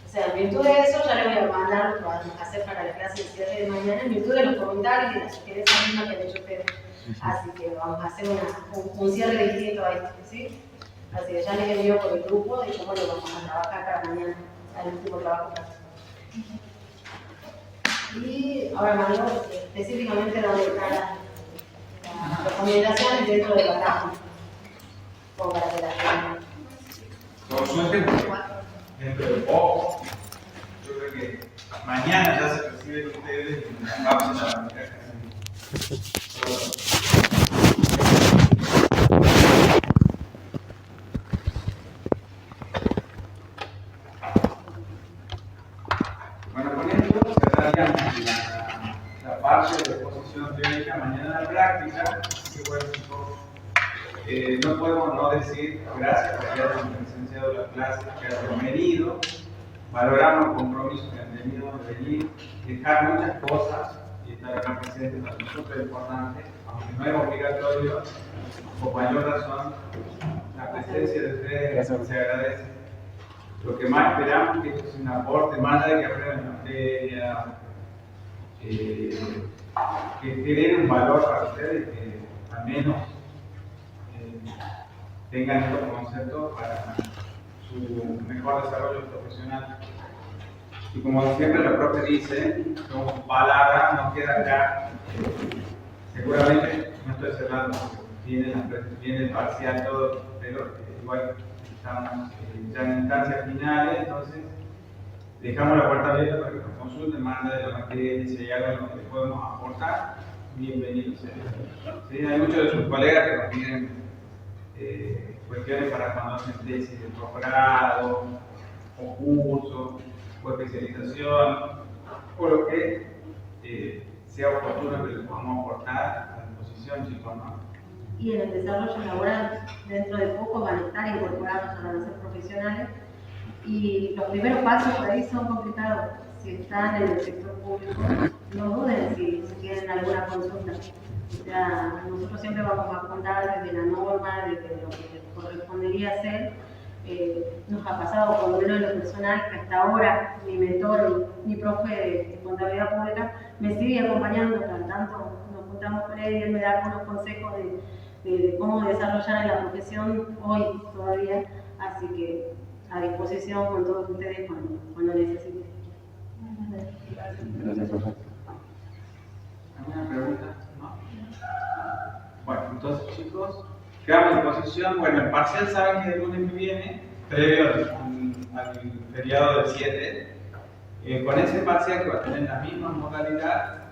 O sea, en virtud de eso, ya le voy a mandar lo que vamos a hacer para la clase del cierre de mañana, en virtud de los comentarios y las sugerencias mismas que han hecho ustedes. Así que vamos a hacer un cierre distinto a esto, ¿sí? Así que ya les envío por el grupo y bueno, vamos a trabajar para mañana. al último trabajo práctico. Y ahora mando específicamente donde están las recomendaciones dentro de la página, como para que la tengan.
Consulten dentro de poco. Yo creo que mañana ya se reciben ustedes en la pausa de la manera que hacen. Bueno, con esto cerraríamos la parte de exposición teórica, mañana la práctica. Así que bueno, chicos, no podemos no decir gracias por que hayan presenciado la clase, que hayan venido. Valoramos el compromiso que han tenido de venir, dejar muchas cosas y estar acá presentes es súper importante, aunque no es obligatorio, por mayor razón, la presencia de ustedes se agradece. Lo que más esperamos es que esto sea un aporte, más allá de que aprendan materia, que den un valor para ustedes, que al menos tengan estos conceptos para su mejor desarrollo profesional. Y como siempre la profe dice, como palabra no queda acá. Seguramente no estoy cerrando, viene el parcial todo, pero igual estamos ya en instancias finales, entonces dejamos la puerta abierta para que nos consulten, manden de la materia, si hay algo en lo que podemos aportar, bienvenidos. ¿Sí? Hay muchos de sus colegas que nos piden cuestiones para cuando hacen tesis de posgrado, o curso, o especialización, o lo que sea oportuno que les podamos aportar a disposición, chicos, ¿no?
Y en el desarrollo laboral, dentro de poco van a estar incorporados a las profesionales. Y los primeros pasos por ahí son complicados. Si están en el sector público, no duden si tienen alguna consulta. O sea, nosotros siempre vamos a contar desde la norma, desde lo que correspondería hacer. Nos ha pasado, por lo menos en lo personal, que hasta ahora mi mentor, mi profe de contabilidad pública, me sigue acompañando, cada tanto nos juntamos con él y él me da algunos consejos de cómo desarrollar en la profesión hoy todavía. Así que a disposición con todos ustedes cuando necesiten.
Gracias, profe.
¿Alguna pregunta? ¿No? Bueno, entonces chicos, quedamos en posición. Bueno, el parcial saben que el lunes que viene, previo al feriado del 7, con ese parcial que va a tener la misma modalidad,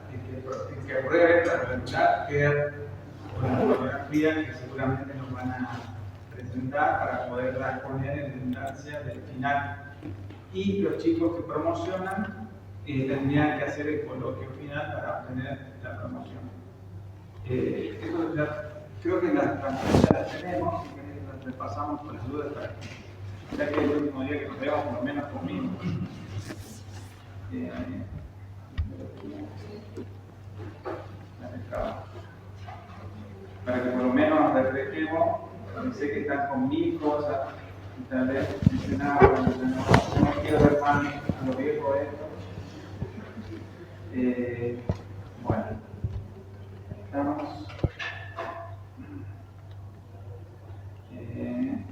que apruebe para regular, queda una fotografía que seguramente nos van a presentar para poderla poner en instancia del final. Y los chicos que promocionan tendrían que hacer el coloquio final para obtener la promoción. Eso creo que las transferencias las tenemos, si querés las repasamos con las dudas para que, ya que es el último día que nos veamos, por lo menos conmigo. Para que por lo menos reflejemos, sé que están con mil cosas, y tal vez dicen, no quiero ver más a lo viejo esto. Bueno, estamos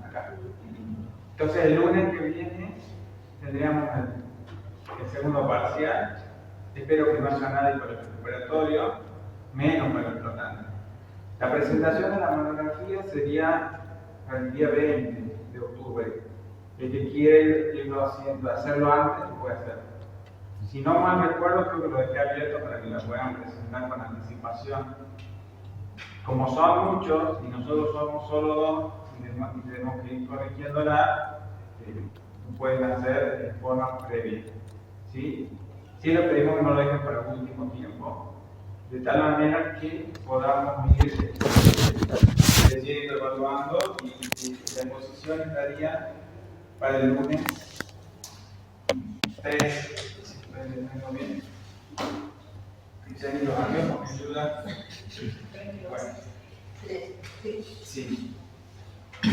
acá. Entonces el lunes que viene tendríamos el segundo parcial. Espero que no haya nadie para el recuperatorio, menos para el flotante. La presentación de la monografía sería para el día 20 de octubre. El que quiere hacerlo antes, lo puede hacer. Si no mal recuerdo, creo que lo dejé abierto para que la puedan presentar con anticipación. Como son muchos y nosotros somos solo dos y tenemos que ir corrigiéndola, lo pueden hacer de forma previa. ¿Sí? Sí le pedimos que no lo dejen para el último tiempo, de tal manera que podamos ir leyendo, evaluando y la exposición estaría para el lunes 3, si ustedes les tengo bien. ¿Y los amigos me ayudan? Bueno. Sí.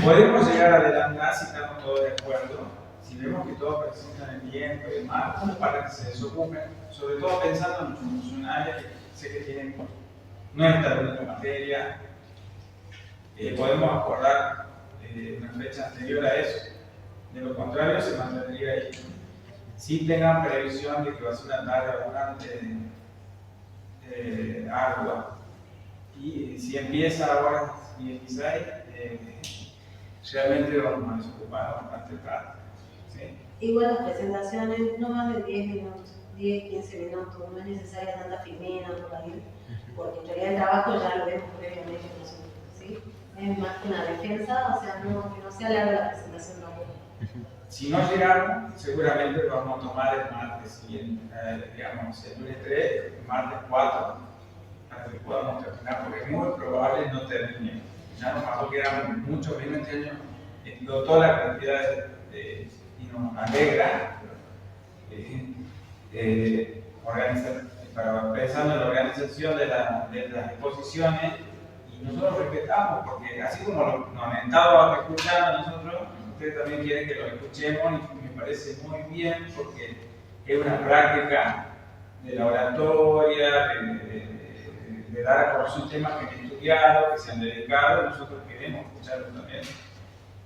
Podemos llegar a adelantar si estamos todos de acuerdo. Si vemos que todos presentan el tiempo y demás, como para que se desocupen, sobre todo pensando en los funcionarios que sé que tienen nuestra materia, podemos acordar una fecha anterior a eso. De lo contrario, se mantendría ahí. sí tengan previsión de que va a ser una tarea bastante ardua. Y si empieza ahora 16, realmente vamos a desocupar bastante rato. ¿Sí?
Igual las presentaciones no más de 10 minutos, 10, 15 minutos, no es necesaria tanta filmina por ahí, porque en realidad el trabajo ya lo vemos previamente nosotros, ¿sí? Es más que una defensa, o sea, no, que no sea larga la presentación tampoco.
Si no llegamos, seguramente lo vamos a tomar el martes siguiente, digamos, el lunes 3, el martes 4, para que podamos terminar, porque es muy probable no termine. Ya nos pasó que eran muchos, mismo este año explotó la cantidad y nos alegra pensando en la organización de las exposiciones, y nosotros respetamos, porque así como nos han estado escuchando a nosotros, ustedes también quieren que lo escuchemos, y me parece muy bien, porque es una práctica de la oratoria, de dar a conocer temas que han estudiado, que se han dedicado, y nosotros queremos escucharlos también.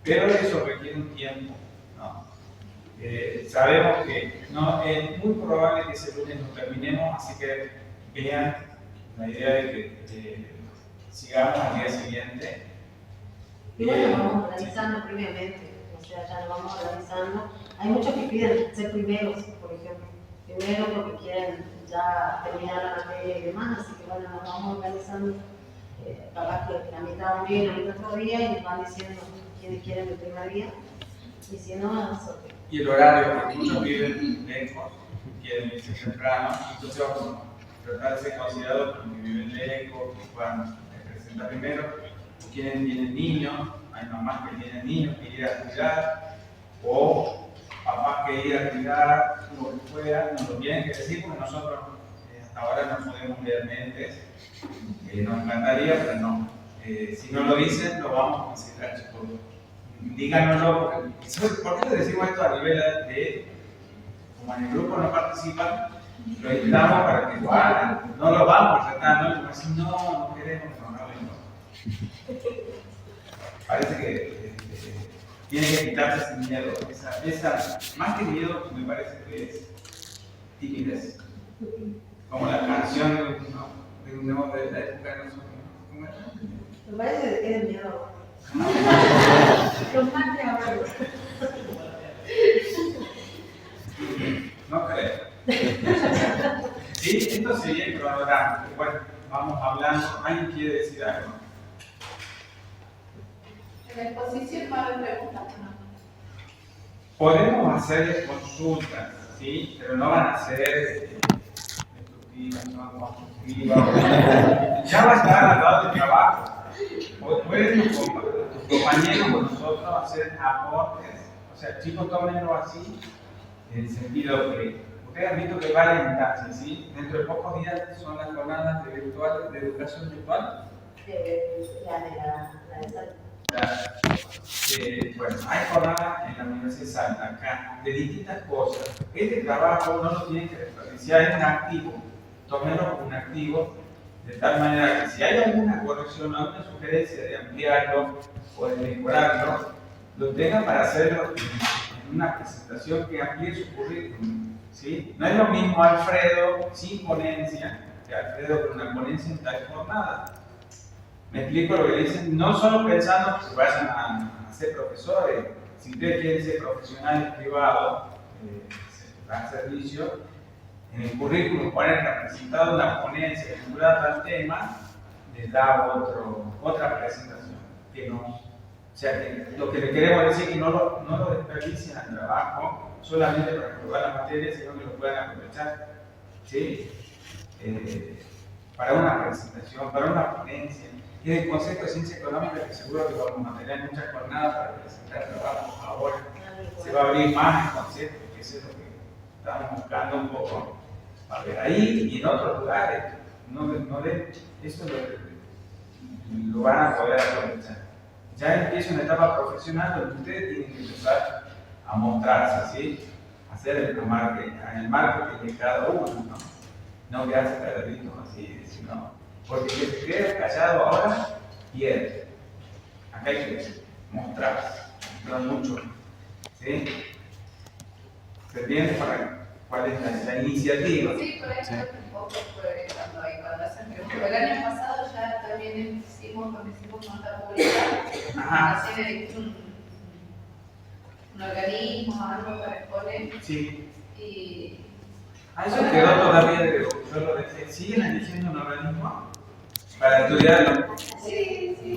Pero eso requiere un tiempo, ¿no? Sabemos que no, es muy probable que ese lunes no terminemos, así que vean la idea de que sigamos al día siguiente.
Y bueno, nos vamos organizando previamente, o sea, ya nos vamos organizando. Hay muchos que piden ser primeros, por ejemplo. Primero porque quieren ya terminar la materia y demás, así que bueno, nos vamos organizando. Capaz que la mitad un día y la mitad otro día, y nos van diciendo quiénes quieren el primer día. Y si no, nosotros.
Y el horario, porque muchos viven lejos, quieren irse temprano, entonces vamos a tratar de ser considerados como que viven lejos, que puedan presentar primero, o quienes tienen niños, hay mamás que tienen niños que ir a cuidar, o papás que ir a cuidar, lo que fuera, nos lo tienen que decir, porque nosotros hasta ahora no podemos leer mentes, nos encantaría, pero no. Si no lo dicen, lo vamos a considerar, chicos. Díganoslo, ¿por qué le decimos esto a nivel de, como en el grupo no participan, lo invitamos para que lo hagan, no lo vamos a tratar, no le decimos, no queremos, no. Parece que tiene que quitarse ese miedo, esa, más que miedo, me parece que es timidez, como la canción de la época de nosotros, ¿cómo era?
Me parece que es miedo.
Los más de ahora.
No creo. Sí, esto sería el cronograma. Bueno, vamos hablando. ¿Alguien quiere decir algo?
En la exposición va a haber preguntas, ¿no?
Podemos hacer consultas, ¿sí? Pero no van a ser destructivas, no constructivas. Ya va a estar al lado del trabajo. Pueden tus compañeros con nosotros hacer aportes. O sea, chicos, tómenlo así, en el sentido que ustedes han visto que varias instancias, ¿sí? Dentro de pocos días son las jornadas de educación virtual. Bueno, hay jornadas en la Universidad de Salta, acá, de distintas cosas. Este trabajo no lo tienen que desperdiciar, es un activo. Tómenlo como un activo, de tal manera que si hay alguna corrección, alguna sugerencia de ampliarlo o de mejorarlo, lo tengan para hacerlo en una presentación que amplíe su currículum, ¿sí? No es lo mismo Alfredo sin ponencia que Alfredo con una ponencia en tal jornada. Me explico lo que dicen, no solo pensando que vayan a ser profesores, si ustedes quieren ser profesionales privados, dan servicio, en el currículum ponen representado una ponencia vinculada al tema, les da otra presentación. Que no, o sea, que lo que le queremos decir es que no lo desperdicien al trabajo solamente para aprobar la materia, sino que lo puedan aprovechar, ¿sí? Para una presentación, para una ponencia. Y el concepto de ciencia económica, que seguro que vamos a tener muchas jornadas para presentar trabajos ahora. Se va a abrir más el concepto, que eso es lo que estamos buscando un poco. A ver, ahí y en otros lugares, eso lo van a poder aprovechar. Ya empieza una etapa profesional donde ustedes tienen que empezar a mostrarse, ¿sí? Hacer el marketing de cada uno, no quedarse calladitos así, sino, porque si se queda callado ahora, pierde. Acá hay que mostrar mucho, ¿sí? pendiente para cuál es la iniciativa.
Sí, por eso un poco fue cuando hacen preguntas. El año pasado ya también hicimos nota pública,
Ajá.
hacer un organismo, algo para exponer.
Sí.
Y
Eso quedó todavía de lo que yo lo dejé. ¿Siguen eligiendo un organismo para estudiarlo?
sí, sí.